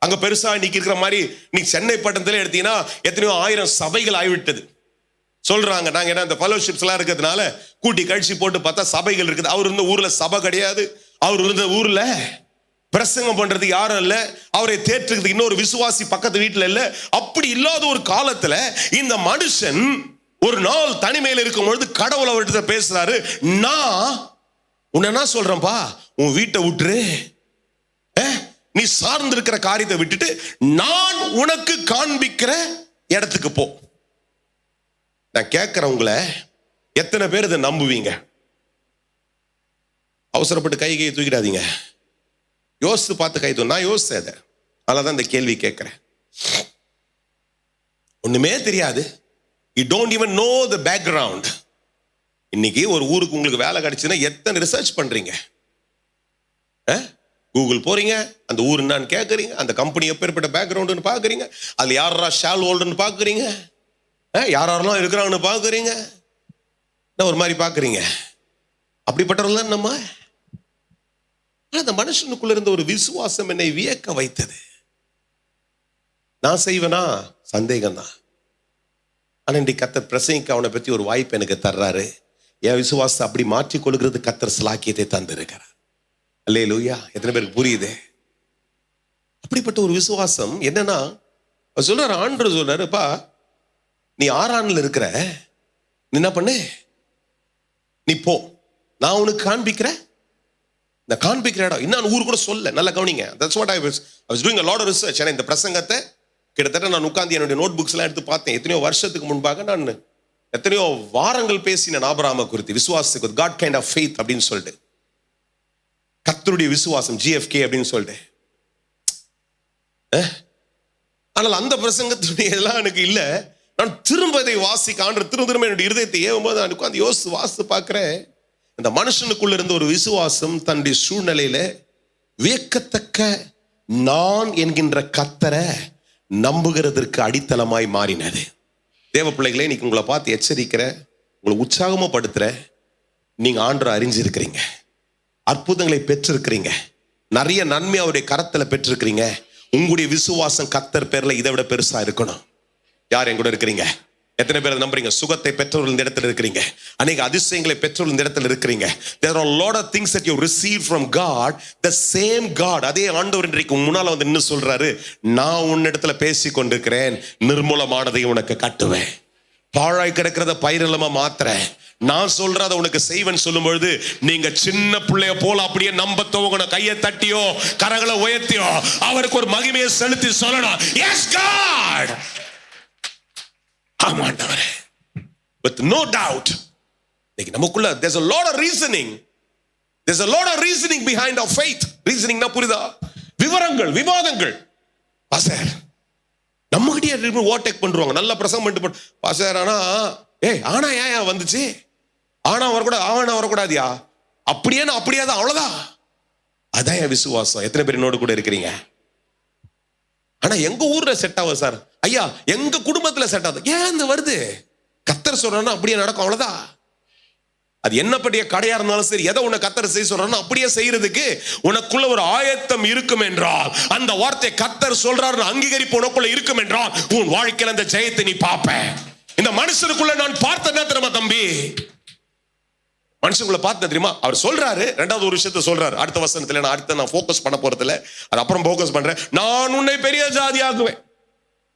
அங்க பெருசா இன்னைக்கு இருக்கிற மாதிரி நீ சென்னை பட்டணத்துல எடுத்தீங்கன்னா எத்தனையோ 1000 சபைகள் ஆகிவிட்டது சொல்றாங்க. நாங்க என்ன இந்த ஃபெலோஷிப்ஸ் எல்லாம் இருக்கிறதுனால கூட்டி கழிச்சு போட்டு பார்த்தா சபைகள் இருக்குது. அவர் இருந்த ஊர்ல சபை கிடையாது. அவர் இருந்த ஊர்ல பிரசங்கம் பண்றது யாரும் இல்ல. அவரை தேற்றுறதுக்கு இன்னொரு விசுவாசி பக்கத்து வீட்டுல இல்ல. அப்படி இல்லாத ஒரு காலத்துல இந்த மனுஷன் ஒரு நாள் தனிமையில் இருக்கும் பொழுது கடவுள் அவர்கிட்ட பேசுறாரு. நான் உன்னை என்ன சொல்றேன்பா, உன் வீட்டை விட்டுரு, நீ சார்ந்து இருக்கிற காரியத்தை விட்டுட்டு நான் உனக்கு காண்பிக்கிற இடத்துக்கு போ. நான் கேட்கிறேன், உங்களை எத்தனை பேர் இதை நம்புவீங்க? அவசரப்பட்டு கையை தூக்கிடாதீங்க. யோசித்து பார்த்து கை தூக்கு. நான் யோசிச்சேன் அதை, அதனாலதான் இந்த கேள்வி கேட்கிறேன். ஒண்ணுமே தெரியாது. You don't even know the background. இன்னைக்கு ஒரு ஊருக்கு உங்களுக்கு வேலை கிடைச்சுன்னா எத்தனை ரிசர்ச் பண்றீங்க? கூகுள் போறீங்க, அந்த ஊர் என்னன்னு கேட்கறீங்க, அந்த கம்பெனி எப்பேற்பட்ட பேக்ரவுண்டுன்னு பாக்குறீங்க, அதுல யாரா ஷேல் ஹோல்டர்னு பாக்குறீங்க, யாரெல்லாம் இருக்கிறாங்கன்னு பாக்குறீங்க, ஒரு மாதிரி பாக்குறீங்க. அப்படிப்பட்டவர்கள் நம்ம. அந்த மனுஷனுக்குள்ள இருந்த ஒரு விசுவாசம் என்னை வியக்க வைத்தது. நான் செய்வேனா சந்தேகம் தான். ஆனா இன்றைக்கு கர்த்தர் பிரசங்கிக்க அவனை பத்தி ஒரு வாய்ப்பு எனக்கு தர்றாரு. என் விசுவாசத்தை அப்படி மாற்றிக் கொள்கிறது கர்த்தர் சலாக்கியத்தை தந்திருக்கிறார். அல்லேலூயா. எத்தனை பேருக்கு புரியுது? அப்படிப்பட்ட ஒரு விசுவாசம் என்னன்னா, சொல்றாரு, ஆண்டவர் சொல்றாருப்பா, நீ ஆரான்ல இருக்கிற, நீ என்ன பண்ணு, நீ போ, நான் உனக்கு காண்பிக்கிறேன். இந்த காண்பிக்கிற இடம் இன்னும் ஊர் கூட சொல்ல. நல்லா கவனிங்க. That's what I was doing a lot of research. ஏன்னா இந்த பிரசங்கத்தை கிட்டத்தட்ட நான் உட்கார்ந்து என்னுடைய நோட் புக்ஸ் எல்லாம் எடுத்து பார்த்தேன். எத்தனையோ வருஷத்துக்கு முன்பாக நான் எத்தனையோ வாரங்கள் பேசினேன் ஆபிரகாமை குறித்து, விசுவாசத்துக்கு, காட் கைண்ட் ஆஃப் ஃபெய்த் அப்படின்னு சொல்லிட்டு, கர்த்தருடைய விசுவாசம், GFK அப்படின்னு சொல்லிட்டு. ஆனால் அந்த பிரசங்கத்துடைய எல்லாம் எனக்கு இல்ல. நான் திரும்ப இதை வாசிக்க ஆண்டு திரும்ப என்னுடைய இருதயத்தை ஏவும்போது நான் உட்கார்ந்து யோசித்து வாசித்து பார்க்கிறேன். இந்த மனுஷனுக்குள்ள இருந்த ஒரு விசுவாசம் தன்னுடைய சூழ்நிலையில வியக்கத்தக்க நான் என்கின்ற கர்த்தரை நம்புகிறதற்கு அடித்தளமாய் மாறினது. தேவ பிள்ளைகளே, இன்னைக்கு உங்களை பார்த்து எச்சரிக்கிறேன், உங்களை உற்சாகமா படுத்துறேன். நீங்க ஆண்டவரை அறிஞ்சிருக்கிறீங்க, அற்புதங்களை பெற்றிருக்கிறீங்க, நிறைய நன்மை அவருடைய கரத்துல பெற்றிருக்கிறீங்க. உங்களுடைய விசுவாசம் கர்த்தர் பேர்ல இதை விட பெருசா இருக்கணும். யார் என் கூட இருக்கிறீங்க? எத்தனை பேர் நம்புறீங்க? சுகத்தை பெற்றவர்கள் இந்த இடத்துல இருக்கிறீங்க, அநேக அதிசயங்களை பெற்றவர்கள் இந்த இடத்துல இருக்கிறீங்க. There are a lot of things that you receive from God. The same God, அதே ஆண்டவர் இன்றைக்கு முன்னால வந்து இன்னும் சொல்றாரு, நான் உன்னிடத்துல பேசி கொண்டிருக்கிறேன், நிர்மூலமானதை உனக்கு கட்டுவேன், பாழாய் கிடக்கிறத பயிரிலமா மாத்துறேன், நான் சொல்றத உனக்கு செய்வன் சொல்லும் பொழுது நீங்க சின்ன பிள்ளைய போல அப்படியே நம்ப துவங்கணும். கையை தட்டியோ கரங்களை உயர்த்தியோ அவருக்கு ஒரு மகிமையை செலுத்தி சொல்லணும், எஸ் காட், ஆமாண்டவரே. With no doubt, நமக்குள்ள there's a lot of reasoning. There's a lot of reasoning behind our faith. Reasoning na புரியுதா? விவரங்கள், விவாதங்கள். பாஸ்டர் நம்ம கிட்டே ஓவர்டேக் பண்றாங்க. நல்ல பிரசங்கம் பண்ணிட்டு பாஸ்டர், ஆனா ஆனா ஏன் வந்துச்சு, ஆனா வரக்கூடாது, ஆனா வரக்கூடாதியா, அப்படியே தான், அவ்வளவுதான். அதான் என் விசுவாசம். எத்தனை பேர் என்னோட கூட இருக்கிறீங்க? ஆனா எங்க ஊர்ல செட் ஆகும் சார், ஐயா எங்க குடும்பத்துல செட் ஆகுது, ஏன் இந்த வருது, கர்த்தர் சொல்றான்னா அப்படியே நடக்கும், அவ்வளவுதான். அது என்னப்படிய கடையா இருந்தாலும் சரி, எதை உன்னை கர்த்தர் செய்ய சொல்றான்னு அப்படியே செய்யறதுக்கு உனக்குள்ள ஒரு ஆயத்தம் இருக்கும் என்றால், அந்த வார்த்தை கர்த்தர் சொல்றாரு அங்கீகரிப்பு உனக்குள்ள இருக்கும் என்றால், உன் வாழ்க்கையில அந்த ஜெயத்தை நீ பார்ப்ப. இந்த மனுஷனுக்குள்ள நான் பார்த்தேன்னா தெரியுமா தம்பி, மனுஷனுக்குள்ள பார்த்தேன் தெரியுமா, அவர் சொல்றாரு. ரெண்டாவது ஒரு விஷயத்த சொல்றாரு அடுத்த வசனத்துல, நான் அடுத்த நான் ஃபோக்கஸ் பண்ண போறதுல, அது அப்புறம் ஃபோக்கஸ் பண்றேன். நான் உன்னை பெரிய ஜாதியாக்குவேன்.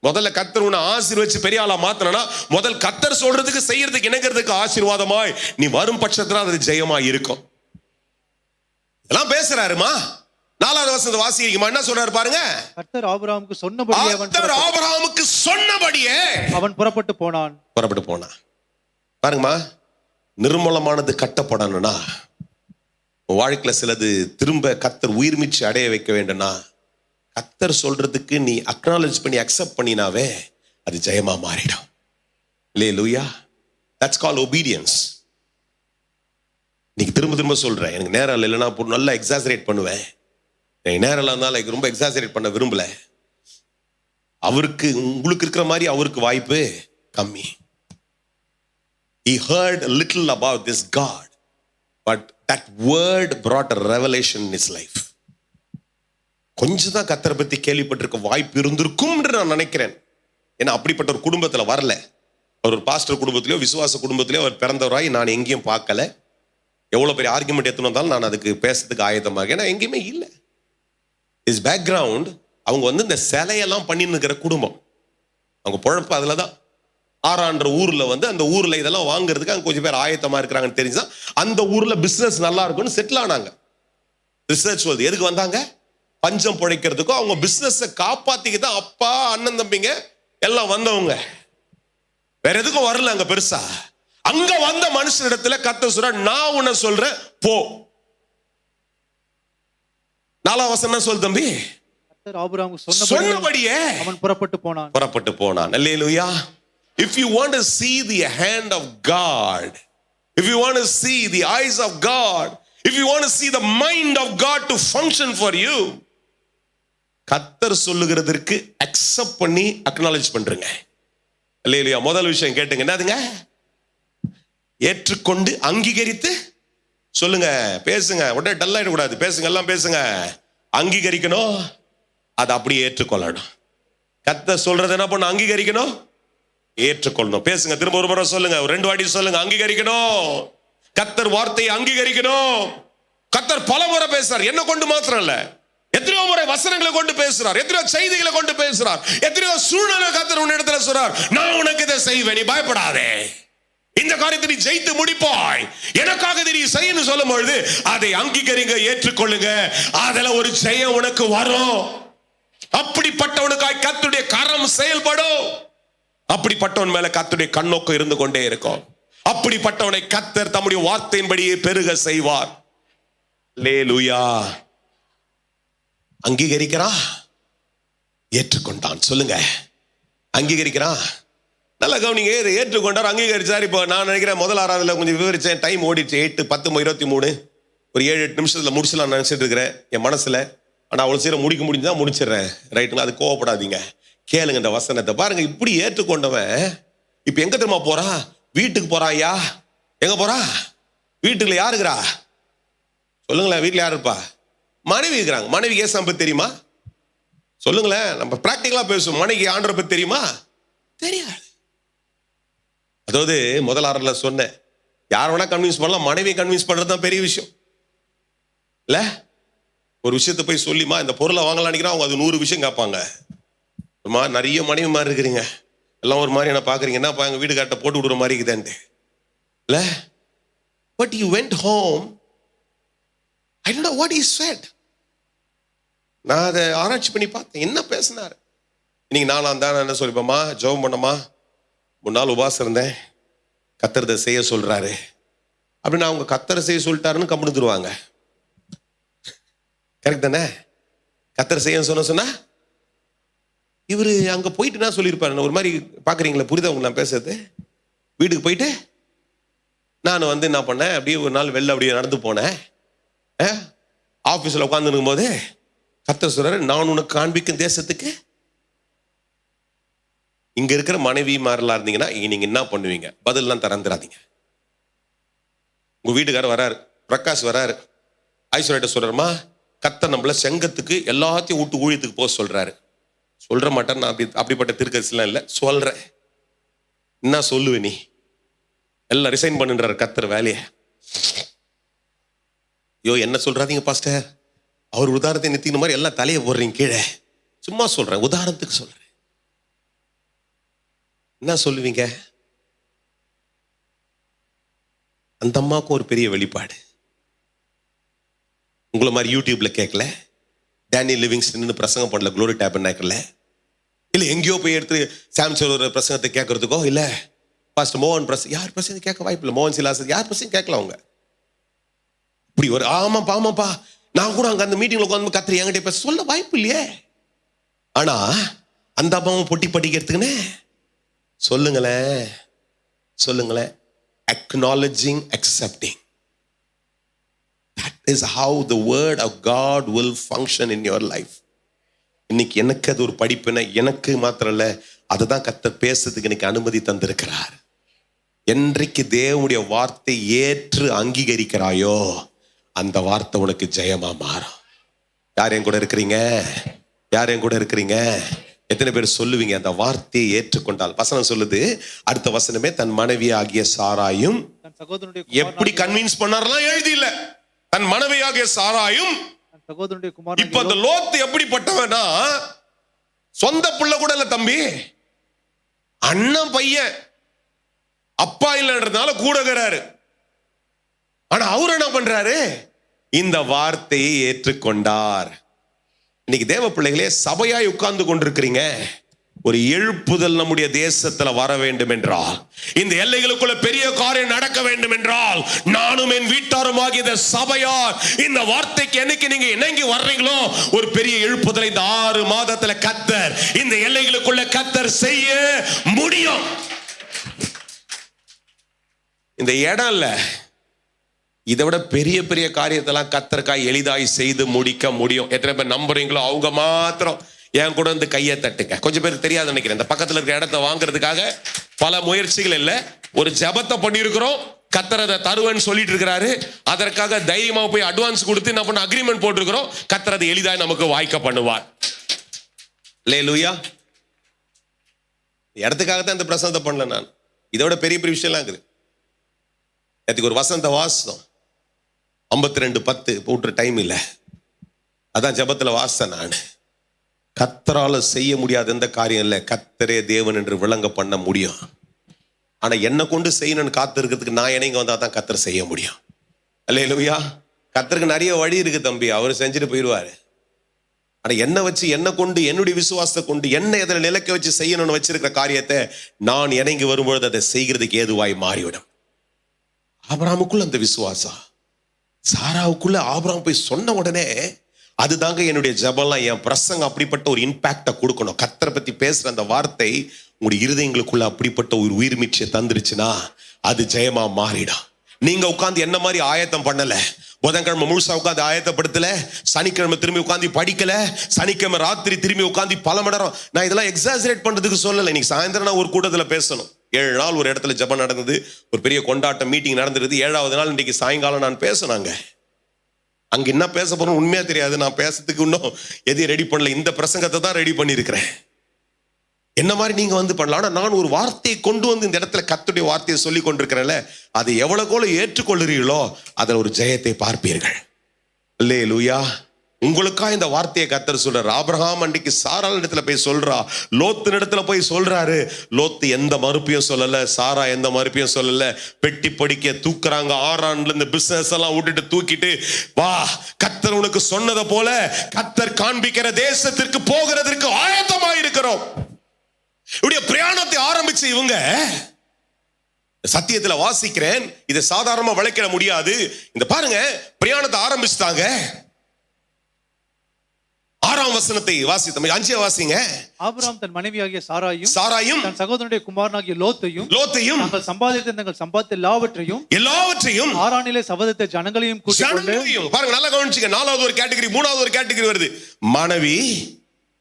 முதல்ல கர்த்தர் உன்னை ஆசீர்வதிச்சு பெரிய ஆளா மாத்தனா, முதல் கர்த்தர் சொல்றதுக்கு செய்யறதுக்கு இணங்கிறதுக்கு ஆசீர்வாதமாய் நீ வரும் பட்சத்துல அது ஜெயமாய் இருக்கும். இதெல்லாம் பேசுறாருமா. 4வது வசனத்தை வாசிக்கிறீங்க, என்ன சொல்றாரு பாருங்க. கர்த்தர் ஆபிரகாமுக்கு சொன்னபடியே அவன் புறப்பட்டு போனான். பாருங்கம்மா, நிர்மூலமானது கட்டப்படணும்னா, வாழ்க்கையில சிலது திரும்ப கர்த்தர் உயிர்மிச்சு அடைய வைக்க வேண்டும்னா, கர்த்தர் சொல்றதுக்கு நீ அக்னாலஜ் பண்ணி அக்செப்ட் பண்ணினாவே அது ஜெயமா மாறிடும். அல்லேலூயா. That's called obedience. நீங்க திரும்ப சொல்றேன், எனக்கு நேரம் இல்லைன்னா நல்லா எக்ஸாசரேட் பண்ணுவேன். எனக்கு நேரம் இருந்தாலும் ரொம்ப எக்ஸாசரேட் பண்ண விரும்பல. அவருக்கு உங்களுக்கு இருக்கிற மாதிரி அவருக்கு வாய்ப்பு கம்மி. He heard a little about this God, but that word brought a revelation in his life. கொஞ்சம் தான் கர்த்தரை பத்தி கேள்விப்பட்டிருக்க வாய்ப்பு இருந்திருக்கும் என்று நான் நினைக்கிறேன். ஏன்னா அப்படிப்பட்ட ஒரு குடும்பத்துல வரல. அவர் ஒரு பாஸ்டர் குடும்பத்திலேயோ விசுவாச குடும்பத்திலேயோ அவர் பிறந்தவராய் நான் எங்கேயும் பார்க்கல. எவ்வளவு பெரிய ஆர்குமெண்ட் எடுத்துன்னு வந்தாலும் நான் அதுக்கு பேசுறதுக்கு ஆயத்தமாக, ஏன்னா எங்கேயுமே இல்லை. இஸ் பேக்ரவுண்ட் அவங்க வந்து இந்த சிலையெல்லாம் பண்ணின்னு இருக்கிற குடும்பம். அவங்க பொழப்பு அதுல தான். ஆறான்ற ஊர்ல வந்து அந்த ஊர்ல இதெல்லாம் வாங்குறதுக்கு அங்க கொஞ்சம் பேர் ஆயத்தமா இருக்கிறாங்கன்னு தெரிஞ்சுதான் அந்த ஊர்ல பிசினஸ் நல்லா இருக்கும்னு செட்டில் ஆனாங்க. ரிசர்ச் சொல்லுது. எதுக்கு வந்தாங்க? பஞ்சம் பிழைக்கிறதுக்கும் அவங்க பிசினஸ் காப்பாத்திக்கிதான் அப்பா அண்ணன் தம்பிங்க எல்லாம் வந்தவங்க. வேற எதுக்கும் வரல அங்க பெருசா. அங்க வந்த மனுஷனிடத்துல கர்த்தர் சொல்ற, நான் உன்னை சொல்றேன் போ. 4ஆம் வசனம் சொல் தம்பி. கர்த்தர் ஆபிரகாமுக்கு சொன்னபடியே அவன் புறப்பட்டு போனான். அல்லேலூயா. If you want to see the hand of God, if you want to see the eyes of God, if you want to see the mind of God to function for you, கர்த்தர் சொல்லுகிறதற்கு accept பண்ணி acknowledge பண்றீங்க. அல்லேலூயா. முதல் விஷயம் கேட்டுங்க, என்னதுங்க? ஏற்றுக்கொண்டு அங்கீகரித்து சொல்லுங்க. பேசுங்க, உடனே டல் ஆயிட கூடாது. பேசுங்க, எல்லாம் பேசுங்க. அங்கீகரிக்கணும், அதை அப்படியே ஏற்றுக்கொள்ளணும். கர்த்தர் சொல்றது என்ன பண்ண? அங்கீகரிக்கணும், ஏற்றுக்கொள்ளணும். பேசுங்க, திரும்ப ஒரு முறை சொல்லுங்க, ஒரு 2 வாட்டி சொல்லுங்க. அங்கீகரிக்கணும். கர்த்தர் வார்த்தையை அங்கீகரிக்கணும். கர்த்தர் பல முறை பேசுறார், என்ன கொண்டு மாத்திரம் இல்ல, எத்தனையோ முறை வசனங்களை கொண்டு பேசுறார், எத்தனையோ செய்திகளை கொண்டு பேசுறார், எத்தனையோ சூழ்நிலை கர்த்தர் உன்னிடத்துல சொல்றார், நான் உனக்கு இதை செய்வேன், நீ பயப்படாதே, இந்த காரியத்தை நீ ஜெயித்து முடிப்பாய், எனக்காக நீ செய்யணும் சொல்லும் பொழுது அதை அங்கீகரிங்க, ஏற்றுக்கொள்ளுங்க. அதுல ஒரு ஜெயம் உனக்கு வரும். அப்படிப்பட்டவனுக்காய் கர்த்தருடைய கரம் செயல்படும். அப்படிப்பட்டவன் மேல கர்த்தருடைய கண்ணோக்கம் இருந்து கொண்டே இருக்கும். அப்படிப்பட்டவனை கர்த்தர் தம்முடைய வார்த்தையின்படியே பெருக செய்வார். அல்லேலூயா. அங்கீகரிக்கிறா, ஏற்றுக்கொண்டான். சொல்லுங்க, அங்கீகரிக்கிறா. நல்ல கவனிங்க. ஏற்றுக்கொண்டார், அங்கீகரிச்சார். இப்போ நான் நினைக்கிறேன் முதல் ஆறாவதுல கொஞ்சம் விவரிச்சேன். டைம் ஓடிச்சு. 8, 10, 23 ஒரு 7-8 நிமிஷத்துல முடிச்சலாம் நினைச்சிட்டு இருக்கிறேன் என் மனசுல. ஆனா அவ்வளவு சீக்கிரம் முடிக்க முடிஞ்சா முடிச்சிடுறேன். ரைட்டுங்களா? அது கோவப்படாதீங்க, கேளுங்க இந்த வசனத்தை. பாருங்க, இப்படி ஏற்றுக்கொண்டவன் இப்ப எங்க தெரியுமா போறா? வீட்டுக்கு போறான். ஐயா, எங்க போறா? வீட்டுல யாரு இருக்கிறா? சொல்லுங்களேன். வீட்டுல யாரு இருப்பா? மனைவி இருக்கிறாங்க. மனைவி ஏசாம பத்தி தெரியுமா? சொல்லுங்களேன். நம்ம பிராக்டிகலா பேசுவோம். மனைவி ஆண்டவரை பத்தி தெரியுமா? தெரியாது. அதாவது முதல் ஆறுல சொன்னேன், யார் வேணா கன்வின்ஸ் பண்ணலாம், மனைவியை கன்வின்ஸ் பண்றது தான் பெரிய விஷயம் இல்ல. ஒரு விஷயத்தை போய் சொல்லிமா இந்த பொருளை வாங்கலாம் நினைக்கிறேன், அவங்க அது 100 விஷயம் கேட்பாங்க. நிறைய மனைவி மாதிரி இருக்கிறீங்க, எல்லாம் ஒரு மாதிரி என்ன பாக்குறீங்க, என்னப்பா எங்க வீடு காட்ட போட்டு விடுற மாதிரி இருக்குதான்ட்டு இல்ல. But you went home, I don't know what he said. நான் அதை ஆராய்ச்சி பண்ணி பார்த்தேன், என்ன பேசினாரு. இன்னைக்கு நாலாம் தான் என்ன சொல்லிப்போமா, ஜெபம் பண்ணமா, 3 நாள் உபாசம் இருந்தேன், கர்த்தரை செய்ய சொல்றாரு அப்படின்னு அவங்க கர்த்தரை செய்ய சொல்லிட்டாருன்னு கம்முடுத்துருவாங்க. கரெக்ட் தானே? கர்த்தரை செய்ய சொன்னா இவரு அங்க போயிட்டு என்ன சொல்லியிருப்பாரு? ஒரு மாதிரி பாக்குறீங்களா? புரியுதா உங்களுக்கு நான் பேசுறது? வீட்டுக்கு போயிட்டு நான் வந்து என்ன பண்ணேன், அப்படியே ஒரு நாள் வெளில அப்படியே நடந்து போனேன். ஆபீஸ்ல உட்கார்ந்து இருக்கும் போது கர்த்தர் சொல்றாரு, நான் உனக்கு காண்பிக்கும் தேசத்துக்கு. இங்க இருக்கிற மனைவி மாதிரிலாம் இருந்தீங்கன்னா நீங்க என்ன பண்ணுவீங்க? பதில்லாம் திறந்துடாதீங்க. உங்க வீட்டுக்காரர் வராரு, பிரகாஷ் வராரு, ஐஸ்வர்யா சொல்றாருமா, கர்த்தர் நம்மள செங்கத்துக்கு எல்லாத்தையும் விட்டு ஊழியத்துக்கு போக சொல்றாரு. சொல்ற மாட்டேன் நான், அப்படிப்பட்ட திருக்கதரிசிலாம் இல்லை, சொல்றேன். என்ன சொல்லுவேன் நீ? எல்லாம் ரிசைன் பண்ணுன்றாரு கர்த்தர் வேலையை. ஐயோ என்ன சொல்றாதீங்க பாஸ்டர், அவர் உதாரணத்தை நிறுத்தின மாதிரி எல்லாம் தலையை போடுறீங்க கீழே. சும்மா சொல்றேன், உதாரணத்துக்கு சொல்றேன். என்ன சொல்லுவீங்க? அந்த அம்மாவுக்கும் ஒரு பெரிய வெளிப்பாடு. உங்களை மாதிரி யூடியூப்ல கேட்கல, டேனியல் லிவிங்ஸ்டன் பிரசங்கம் பண்ணல, குளோரி டேபர்னாக்கல்ல, இல்ல எங்கேயோ போய் எடுத்து சாம்சன் ஒரு பிரசங்கத்தை கேட்கறதுக்கோ, இல்ல பாஸ்டர் மோகன் பிரசங்க, யார் பிரசங்க கேட்க வாய்ப்பு இல்லை. மோகன் சிலாசன் யார் பிரசங்க கேட்கல. அவங்க இப்படி ஒரு ஆமாப்பா நான் கூட அங்க அந்த மீட்டிங்ல உட்காந்து கத்திரி என்கிட்ட பேச சொல்ல வாய்ப்பு இல்லையே. ஆனா அந்த அம்மாவும் பொட்டி படிக்கிறதுக்குன்னு சொல்லுங்களேன். acknowledging, accepting. That is how the word of God will function in your life. இன்னைக்கு எனக்கு அது ஒரு படிப்புன, எனக்கு மாத்திரம் இல்ல, அதுதான் கர்த்தர் பேசுறதுக்கு எனக்கு அனுமதி தந்திருக்கிறார். என்றைக்கு தேவனுடைய வார்த்தை ஏற்று அங்கீகரிக்கிறாயோ அந்த வார்த்தை உனக்கு ஜெயமா மாறும். யார் என் கூட இருக்கிறீங்க? யார் என் கூட இருக்கிறீங்க? எத்தனை பேர் சொல்லுவீங்க அந்த வார்த்தையை ஏற்றுக்கொண்டால்? வசனம் சொல்லுது, அடுத்த வசனமே, தன் மனைவி ஆகிய சாராயும் தன் சகோதரனுடைய எப்படி கன்வின்ஸ் பண்ணாரெல்லாம் எழுதி இல்ல. தன் மனைவி ஆகிய சாராயும். சகோதரனுடைய குமாரன் இப்ப அந்த லோத்து எப்படிப்பட்டவனா, சொந்த புள்ள கூட இல்ல தம்பி, அண்ணன் பையன், அப்பா இல்லைன்றதுனால கூட இருக்கிறாரு. ஆனா அவர் என்ன பண்றாரு? இந்த வார்த்தையை ஏற்றுக்கொண்டார். இன்னைக்கு தேவ பிள்ளைகளே, சபையாய் உட்கார்ந்து கொண்டிருக்கிறீங்க. ஒரு எழுப்புதல் நம்முடைய தேசத்துல வர வேண்டும் என்றால், இந்த எல்லைகளுக்குள்ள பெரிய காரியம் நடக்க வேண்டும் என்றால், நானும் என் வீட்டாருமாகிய இந்த சபையார் இந்த வார்த்தைக்கு என்னைக்கு நீங்க இணங்கி வர்றீங்களோ, ஒரு பெரிய எழுப்புதலை இந்த 6 மாதத்துல கர்த்தர் இந்த எல்லைகளுக்குள்ள கர்த்தர் செய்ய முடியும். இந்த இடம் இல்ல, இதை விட பெரிய பெரிய காரியத்தெல்லாம் கர்த்தருக்காய் எளிதாய் செய்து முடிக்க முடியும். எத்தனை பேர் நம்புறீங்களோ அவங்க மாத்திரம் என் கூட வந்து கையை தட்டுங்க. கொஞ்சம் பேருக்கு தெரியாது நினைக்கிறேன், இந்த பக்கத்துல இருக்கிற இடத்தை வாங்குறதுக்காக பல முயற்சிகள் இல்ல, ஒரு ஜெபத்தை பண்ணியிருக்கிறோம், கர்த்தர் அதை தருவேன்னு சொல்லிட்டு இருக்கிறாரு. அதற்காக தைரியமா போய் அட்வான்ஸ் கொடுத்து என்ன பண்ண அக்ரிமெண்ட் போட்டிருக்கிறோம். கர்த்தர் அதை எளிதாய் நமக்கு வாய்க்க பண்ணுவார். அல்லேலூயா. இடத்துக்காக தான் இந்த பிரசங்கத்தை பண்ணல நான். இதோட பெரிய பெரிய விஷயம்லாம் இருக்குது. நேற்றுக்கு ஒரு வசனத்தை வாசித்தோம், 52:10 போட்டுற டைம் இல்லை, அதான் ஜெபத்துல வாசித்தேன் நான். கர்த்தரால செய்ய முடியாத எந்த காரியம் இல்லை, கர்த்தரே தேவன் என்று விளங்க பண்ண முடியும். ஆனா என்ன கொண்டு செய்யணும்னு காத்து இருக்கிறதுக்கு நான் இணைங்க வந்தா தான் கர்த்தர் செய்ய முடியும். அல்லேலூயா. கர்த்தருக்கு நிறைய வழி இருக்கு தம்பி, அவர் செஞ்சுட்டு போயிடுவாரு. ஆனா என்ன வச்சு, என்ன கொண்டு, என்னுடைய விசுவாசத்தை கொண்டு என்ன எதில் நிலைக்க வச்சு செய்யணும்னு வச்சிருக்கிற காரியத்தை நான் இணங்கி வரும்பொழுது அதை செய்கிறதுக்கு ஏதுவாய் மாறிவிடும். ஆபிரகாமுக்குள்ள அந்த விசுவாசம், சாராவுக்குள்ள ஆபிரகாம் போய் சொன்ன உடனே, அதுதாங்க என்னுடைய ஜெபம்லாம், என் பிரசங்க அப்படிப்பட்ட ஒரு இம்பாக்டை கொடுக்கணும். கர்த்தரை பத்தி பேசுற அந்த வார்த்தை உங்களுடைய இருதயங்களுக்குள்ள அப்படிப்பட்ட ஒரு உயிர் மீட்சியை தந்துருச்சுன்னா அது ஜெயமா மாறிடும். நீங்க உட்கார்ந்து என்ன மாதிரி ஆயத்தம் பண்ணல, புதன்கிழமை முழுசா உட்காந்து ஆயத்தப்படுத்தல, சனிக்கிழமை திரும்பி உட்காந்து படிக்கல, சனிக்கிழமை ராத்திரி திரும்பி உட்காந்து பல மணி நேரம். நான் இதெல்லாம் எக்ஸாஜரேட் பண்றதுக்கு சொல்லலை. இன்னைக்கு சாயந்தரம் நான் ஒரு கூட்டத்துல பேசணும். 7 நாள் ஒரு இடத்துல ஜெபம் நடந்தது, ஒரு பெரிய கொண்டாட்டம் மீட்டிங் நடந்துருது. 7வது நாள் இன்னைக்கு சாயங்காலம் நான் பேசினாங்க. அங்க என்ன பேச போறோம் உண்மையா தெரியாது. நான் பேசுறதுக்கு இன்னும் எதையும் ரெடி பண்ணல, இந்த பிரசங்கத்தை தான் ரெடி பண்ணியிருக்கிறேன். என்ன மாதிரி நீங்க வந்து பண்ணலாம். ஆனா நான் ஒரு வார்த்தையை கொண்டு வந்து இந்த இடத்துல கர்த்தருடைய வார்த்தையை சொல்லி கொண்டிருக்கிறேன்ல, அதை எவ்வளவுக்கோல ஏற்றுக்கொள்கிறீர்களோ அதில் ஒரு ஜெயத்தை பார்ப்பீர்கள். அல்லேலூயா. உங்களுக்கா இந்த வார்த்தையை கர்த்தர் சொல்றார். ஆபிரகாம் அன்றைக்கு சாராள் இடத்துல போய் சொல்றா, லோத்து இடத்துல போய் சொல்றாரு. லோத்து எந்த மறுப்பையும் சொல்லல, சாரா எந்த மறுப்பையும் சொல்லல. பெட்டி படிக்க தூக்குறாங்க. ஆறான்ல இந்த பிசினஸ் எல்லாம் விட்டுட்டு தூக்கிட்டு வா, கர்த்தர் உனக்கு சொன்னதை போல கர்த்தர் காண்பிக்கிற தேசத்திற்கு போகிறதற்கு ஆயத்தமா இருக்கிறோம். இப்படிய பிரயாணத்தை ஆரம்பிச்சு இவங்க, சத்தியத்துல வாசிக்கிறேன், இதை சாதாரணமா விளக்கிட முடியாது. இந்த பாருங்க, பிரயாணத்தை ஆரம்பிச்சுட்டாங்க. 6ஆம் வசனத்தை வாசித்தோம். 5 வாசிங்க. ஆபிரகாம் தன் மனைவியாகிய சாராயும் தன் சகோதரனுடைய குமாரனாகிய லோத்தையும் தாங்கள் சம்பாதித்த தங்கள் சம்பாதித்த எல்லாவற்றையும் ஆரானிலே சபதத்தை ஜனங்களையும் கூட்டிக் கொண்டு, பாருங்க நல்லா கவனிச்சுங்க. 4வது ஒரு கேட்டகரி, 3வது ஒரு கேட்டகரி வருது. மனைவி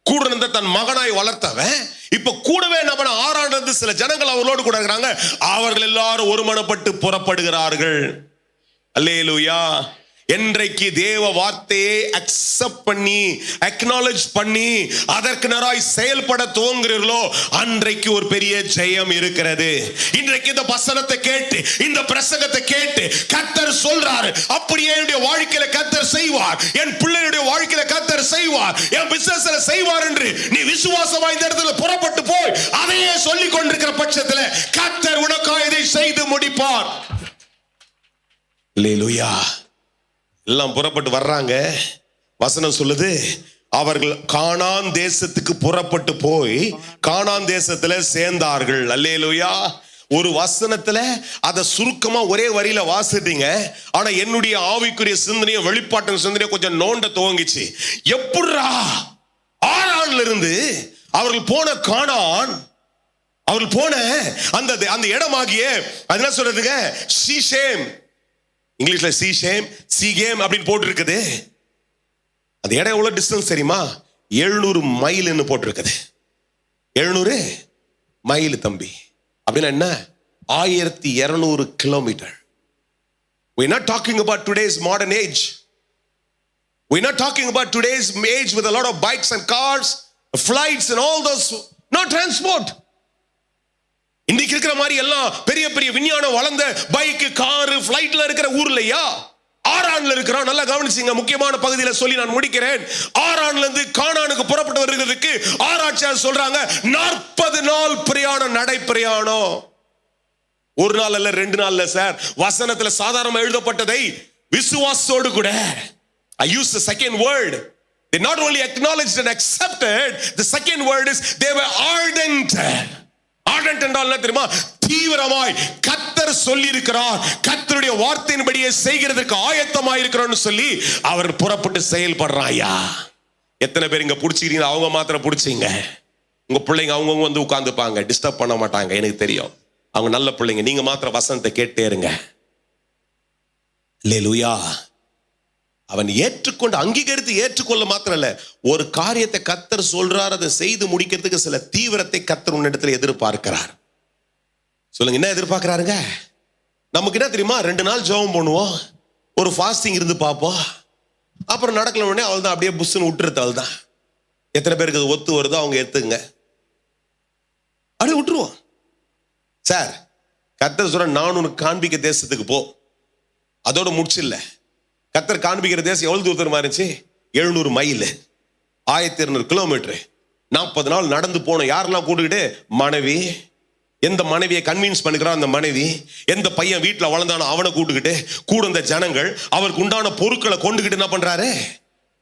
கூட இருந்த தன் மகனாய் வளர்த்தவன் இப்ப கூடவே என்ன பண்ண, 6 சில ஜனங்கள் அவர்களோடு கூட இருக்கிறாங்க. அவர்கள் எல்லாரும் ஒருமனப்பட்டு புறப்படுகிறார்கள். அல்லேலூயா. என்றைக்கு தேவ வார்த்தையை அக்செப்ட் பண்ணி, அக்னாலஜ் பண்ணி அதற்கு நேராய் செயல்பட துவங்குகிறீர்களோ அன்றைக்கு ஒரு பெரிய ஜெயம் இருக்கிறது. இன்றைக்கு இந்த வசனத்தை கேட்டு, இந்த பிரசங்கத்தை கேட்டு கர்த்தர் சொல்றாரு, அப்படியே என்னுடைய வாழ்க்கையில கர்த்தர் செய்வார், என் பிள்ளைகளுடைய வாழ்க்கையில கர்த்தர் செய்வார், என் பிசினஸ்ல செய்வார் என்று நீ விசுவாசமா இந்த இடத்துல புறப்பட்டு போய் அதையே சொல்லிக் கொண்டிருக்கிற பட்சத்தில் கர்த்தர் உனக்காக இதை செய்து முடிப்பார். அல்லேலூயா. எல்லாம் புறப்பட்டு வர்றாங்க. வசனம் சொல்லுது, அவர்கள் கானான் தேசத்துக்கு புறப்பட்டு போய் கானான் தேசத்துல சேர்ந்தார்கள். அல்லேலூயா. ஒரு வசனத்துல அதை சுருக்கமா ஒரே வரியில வாசிட்டீங்க. ஆனா என்னுடைய ஆவிக்குரிய சிந்தனையும் வெளிப்பாட்டு சிந்தனையும் கொஞ்சம் நோண்ட துவங்கிச்சு. எப்படிரா ஆரான்ல இருந்து அவர்கள் போன கானான், அவர்கள் போன அந்த இடமாகிய அது என்ன சொல்றதுங்க, சீஷேம், இங்கிலீஷ்ல சீகேம் அப்படின்னு போட்டு இருக்குது. அந்த இடம் எவ்வளவு டிஸ்டன்ஸ் தெரியுமா? 700 மைல்னு போட்டிருக்குது. 700 மைல் தம்பி அப்படின்னா என்ன, 1200 kilometre. We're not talking about today's modern age. We're not talking about today's age with a lot of bikes and cars, flights and all those. No transport. இன்னைக்கு இருக்கிற மாதிரி எல்லாம் பெரிய பெரிய விஞ்ஞானம் வளர்ந்த பைக், கார், ஃளைட்ல இருக்கிற ஊர்லயா? ஆரான்ல இருக்கிறோம். நல்லா கவனிச்சீங்க. முக்கியமான பகுதியில சொல்லி நான் முடிக்கிறேன். ஆரான்ல இருந்து கானானுக்கு புறப்பட்டு வருகிறதுக்கு ஆராய்ச்சியாளர் சொல்றாங்க 40 நாள் பிரயாணம், நடை பிரயாணம். ஒரு நாள் அல்ல, 2 நாள் இல்ல சார். வசனத்துல சாதாரணமா எழுதப்பட்டதை விசுவாசத்தோடு கூட, I use the second word. They not only acknowledged and accepted, the second word is they were ardent. Ardent என்றால் என்ன தெரியுமா? தீவிரமாய் கர்த்தர் சொல்லி இருக்கிறார், கர்த்தருடைய வார்த்தையின்படியே செய்கிறதுக்கு ஆயத்தமாய் இருக்கிறோம்னு சொல்லி அவர் புறப்பட்டு செயல்படுறாயா. எத்தனை பேர் இங்க புடிச்சிக்கிறீங்க? அவங்க மாத்திரம் புடிச்சிங்க. உங்க பிள்ளைங்க அவங்கவுங்க வந்து உட்கார்ந்துப்பாங்க, டிஸ்டர்ப் பண்ண மாட்டாங்க. எனக்கு தெரியும் அவங்க நல்ல பிள்ளைங்க. நீங்க மாத்திரம் வசனத்தை கேட்டே இருங்க. அல்லேலூயா. அவன் ஏற்றுக்கொண்டு அங்கீகரித்து ஏற்றுக்கொள்ள மாத்திரம் இல்ல, ஒரு காரியத்தை கர்த்தர் சொல்றார், அதை செய்து முடிக்கிறதுக்கு சில தீவிரத்தை கர்த்தர் உன்னிடத்தில் எதிர்பார்க்கிறார். சொல்லுங்க, என்ன எதிர்பார்க்கிறாருங்க? நமக்கு என்ன தெரியுமா? 2 நாள் ஜெபம் பண்ணுவோம், ஒரு ஃபாஸ்டிங் இருந்து பார்ப்போம், அப்புறம் நடக்கல உடனே அவள் தான் அப்படியே புஷ்ன்னு விட்டுறது. அவள் தான். எத்தனை பேருக்கு அது ஒத்து வருதோ அவங்க எடுத்துங்க, அப்படியே விட்டுருவோம். சார், கர்த்தர் சொல்ற நான் உனக்கு காண்பிக்க தேசத்துக்கு போ, அதோட முடிச்சில்ல. கர்த்தர் காண்பிக்கிற தேசம் எவ்வளவு தூரமா இருந்துச்சு? 700 மைல், 1200 கிலோமீட்டர். 40 நாள் நடந்து போனோம். யாரெல்லாம் கூட்டுக்கிட்டு? மனைவி. எந்த மனைவியை கன்வின்ஸ் பண்ணுகிறான் அந்த மனைவி, எந்த பையன் வீட்டில் வளர்ந்தானோ அவனை கூட்டுக்கிட்டு, கூட இந்த ஜனங்கள் அவருக்கு உண்டான பொருட்களை கொண்டுகிட்டு என்ன பண்றாரு?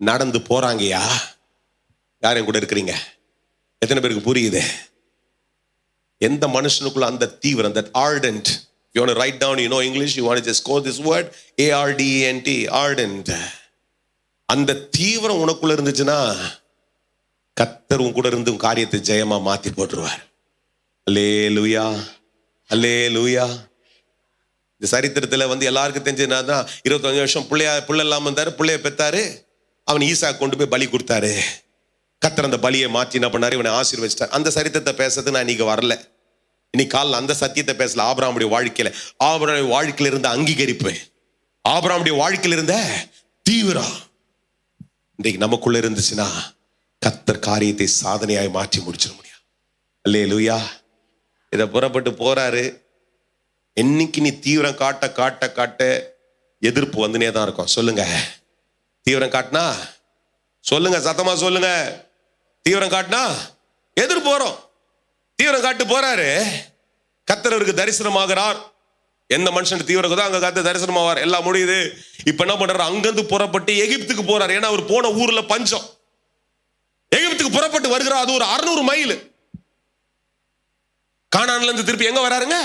நடந்து போறாங்கயா. யாரையும் கூட இருக்கிறீங்க? எத்தனை பேருக்கு புரியுது? எந்த மனுஷனுக்குள்ள அந்த தீவிரம், that ardent. You want to write down, you know English, you want to just quote this word, A-R-D-E-N-T, ardent. அந்த தீவிரம் உனக்குள்ள இருந்துச்சுன்னா கர்த்தர் உன் கூட இருந்து காரியத்தை ஜெயமா மாத்தி போட்டுருவார். அல்லேலூயா, அல்லேலூயா. இந்த சரித்திரத்துல வந்து எல்லாருக்கும் தெரிஞ்சதுன்னா 25 வருஷம் பிள்ளை இல்லாம இருந்தாரு, பிள்ளைய பெத்தாரு, அவன் ஈசா கொண்டு போய் பலி கொடுத்தாரு. கர்த்தர் அந்த பலியை மாற்றி என்ன பண்ணாரு? இவனை ஆசீர்வதிச்சிட்டார். அந்த சரித்திரத்தை பேசுறது நான் இன்னைக்கு வரல. இன்னைக்கு காலைல அந்த சத்தியத்தை பேசல. ஆபிரகாமுடைய வாழ்க்கையில இருந்த அங்கீகரிப்பு, ஆபிரகாமுடைய வாழ்க்கையில இருந்த தீவிரம் இன்றைக்கு நமக்குள்ள இருந்துச்சுன்னா கர்த்தர் காரியத்தை சாதனையாய் மாற்றி முடிச்சிட முடியும். அல்லேலூயா. இதை புறப்பட்டு போறாரு. என்னைக்கு நீ தீவிரம் காட்ட காட்ட காட்ட எதிர்ப்பு வந்துனே தான் இருக்கும். சொல்லுங்க, தீவிரம் காட்டினா சொல்லுங்க, சத்தமா சொல்லுங்க. தீவிரம் காட்டினா எதிர்ப்பு வரும். தீவிரம் காட்டு போறாரு, கர்த்தர் அவருக்கு தரிசனமாகிறார். எந்த மனுஷன் தீவிரம் தான் அங்க கர்த்தர் தரிசனமாவார். எல்லாம் முடியுது. இப்ப என்ன பண்றாரு? அங்கிருந்து புறப்பட்டு எகிப்துக்கு போறாரு. ஏன்னா அவர் போன ஊர்ல பஞ்சம். எகிப்துக்கு புறப்பட்டு வருகிறார். அது ஒரு 600 மைல். கானான்ல இருந்து திருப்பி எங்க வராருங்க?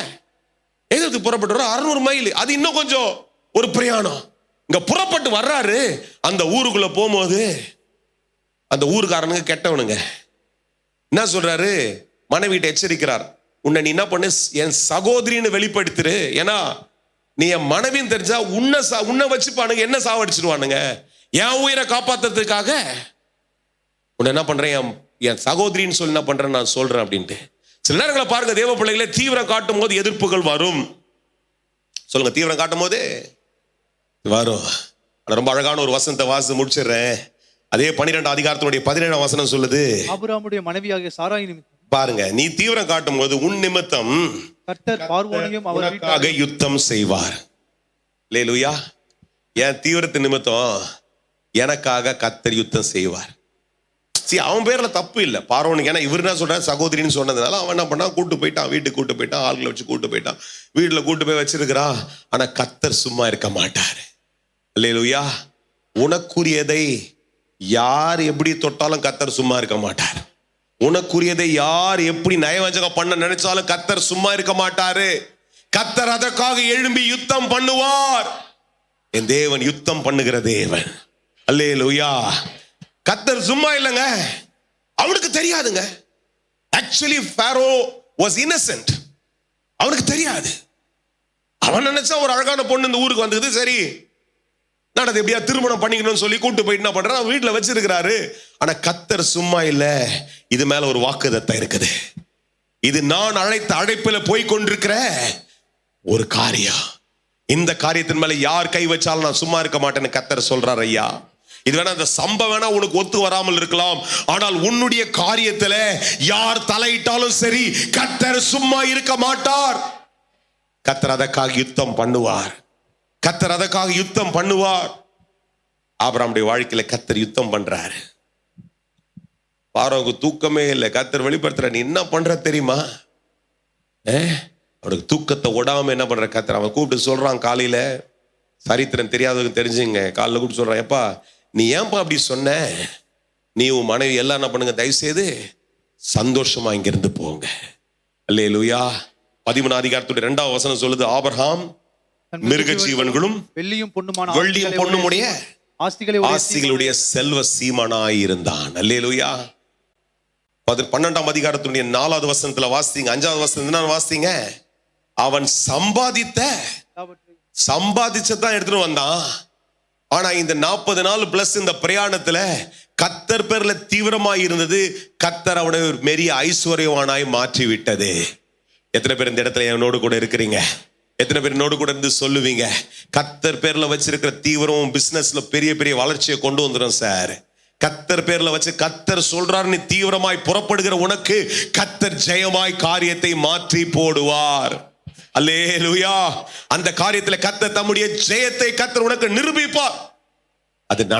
எகிப்துக்கு புறப்பட்டு வர 600 மைல். அது இன்னும் கொஞ்சம் ஒரு பிரயாணம். இங்க புறப்பட்டு வர்றாரு. அந்த ஊருக்குள்ள போகும்போது அந்த ஊருக்காரனுங்க கெட்டவனுங்க. என்ன சொல்றாரு? மனைவிட்ட எச்சரிக்கிறார். உன்னை நீ என்ன பண்ணு? என் சகோதரின்னு வெளிப்படுத்திரு. ஏன்னா நீ என் மனைவின்னு தெரிஞ்சா உன்னை வச்சுப்பானுங்க, என்ன சாவடிச்சிருவானுங்க. என் உயிரை காப்பாத்துறதுக்காக உன்னை என்ன பண்றேன்? என் சகோதரின்னு சொல்லி என்ன பண்றேன் நான் சொல்றேன் அப்படின்ட்டு. சில நேரங்களை பாருங்க, தேவ பிள்ளைகளே, தீவிரம் காட்டும் போது எதிர்ப்புகள் வரும். சொல்லுங்க, தீவிரம் காட்டும் போது வரும். ரொம்ப அழகான ஒரு வசனத்தை வாசி முடிச்சிடுறேன். அதே 12 அதிகாரத்தினுடைய 17 வசனம் சொல்லுது, ஆபிரகாமுடைய மனைவியாகிய சாராய் நிமித்தம். பாருங்க, நீ தீவிரம் காட்டும் போது உன் நிமித்தம் கர்த்தர் பார்வோனையும் அவருக்காக யுத்தம் செய்வார். அல்லேலூயா. என் தீவிரத்தின் நிமித்தம் எனக்காக கர்த்தர் யுத்தம் செய்வார். அவன் பேர்ல தப்பு இல்லை பார்வோனுக்கு. ஏன்னா இவர் என்ன சொல்றாரு? சகோதரின்னு சொன்னதுனால அவன் என்ன பண்ணான்? கூட்டு போயிட்டான், வீட்டுக்கு கூட்டு போயிட்டான், ஆள்களை வச்சு கூட்டு போயிட்டான், வீட்டுல கூட்டு போய் வச்சிருக்கிறான். ஆனா கர்த்தர் சும்மா இருக்க மாட்டாரு. அல்லேலூயா. உனக்குரியதை யார் எப்படி தொட்டாலும் கர்த்தர் சும்மா இருக்க மாட்டார். உனக்குரியதை யார் எப்படி நயவஞ்சகம் பண்ண நினைச்சாலும் கர்த்தர் சும்மா இருக்க மாட்டாரு. கர்த்தர் அதற்காக எழும்பி யுத்தம் பண்ணுவார். என் தேவன் யுத்தம் பண்ணுகிற தேவன். அல்லேலூயா. கர்த்தர் சும்மா இல்லைங்க. அவனுக்கு தெரியாதுங்க. Actually Pharaoh was Innocent. அவனுக்கு தெரியாது. அவன் நினைச்சா ஒரு அழகான பொண்ணு இந்த ஊருக்கு வந்தது, சரி நடந்து எப்படியா திருமணம் பண்ணிக்கணும்னு சொல்லி கூட்டு போயிட்டு என்ன பண்றான்? வீட்டுல வச்சிருக்கிறாரு. ஆனா கர்த்தர் சும்மா இல்ல. இது மேல ஒரு வாக்குத்தத்தம் இருக்குது. இது நான் அழைத்த அழைப்புல போய் கொண்டிருக்கிற ஒரு காரியம். இந்த காரியத்தின் மேல யார் கை வச்சாலும் நான் சும்மா இருக்க மாட்டேன்னு கர்த்தர் சொல்றார் ஐயா. இது வேணா அந்த சம்பவம் வேணா உனக்கு ஒத்து வராமல் இருக்கலாம், ஆனால் உன்னுடைய காரியத்துல யார் தலையிட்டாலும் சரி கர்த்தர் சும்மா இருக்க மாட்டார். கர்த்தர் அதற்காக யுத்தம் பண்ணுவார். கர்த்தர் அதற்காக யுத்தம் பண்ணுவார். ஆபிரகாமுடைய வாழ்க்கையில கர்த்தர் யுத்தம் பண்றாரு. பார்வோனுக்கு தூக்கமே இல்லை. கர்த்தர் வெளிப்படுத்துற, நீ என்ன பண்ற தெரியுமா? அவனுக்கு தூக்கத்தை விடாம என்ன பண்ற கர்த்தர். அவன் கூப்பிட்டு சொல்றான் காலையில, சரித்திரம் தெரியாதவங்க தெரிஞ்சுங்க, காலைல கூப்பிட்டு சொல்றான், எப்பா நீ ஏன்பா அப்படி சொன்ன? நீ உன் மனைவி எல்லாம் என்ன பண்ணுங்க, தயவு செய்து சந்தோஷமா இங்கிருந்து போங்க. அல்லேலூயா. 13 அதிகாரத்துடைய 2வது வசனம் சொல்லுது, ஆபிரகாம் மிருக ஜீவன்களும் வெள்ளியும் பொன்னுமுடைய ஆஸ்திகளுடைய செல்வ சீமனாய் இருந்தான். அல்லேலூயா. 12ஆம் அதிகாரத்துடைய 4வது வசனத்துல வாசிங்க, 5வது வசனம் வாசிங்க, அவன் சம்பாதிச்சதான் எடுத்துட்டு வந்தான். ஆனா இந்த 40 நாள் பிளஸ் இந்த பிரயாணத்துல கர்த்தர் பேர்ல தீவிரமாய் இருந்தது. கர்த்தர் அவனை ஒரு பெரிய ஐஸ்வர்யவானாய் மாற்றி விட்டது. எத்தனை பேர் இந்த இடத்துல என்னோடு கூட இருக்கிறீங்க? எத்தனை பேர் என்னோடு கூட இருந்து சொல்லுவீங்க, கர்த்தர் பேர்ல வச்சிருக்கிற தீவிரம் பிசினஸ்ல பெரிய பெரிய வளர்ச்சியை கொண்டு வந்துடும் சார். கர்த்தர் பேர்ல வச்சு கர்த்தர் சொல்றாரு, நீ தீவிரமாய் புறப்படுகிற உனக்கு கர்த்தர் ஜெயமாய் காரியத்தை மாற்றி போடுவார். அல்லேலூயா. அந்த காரியத்துல கர்த்தர் தம்முடைய ஜெயத்தை கர்த்தர் உனக்கு நிரூபிப்பார். அது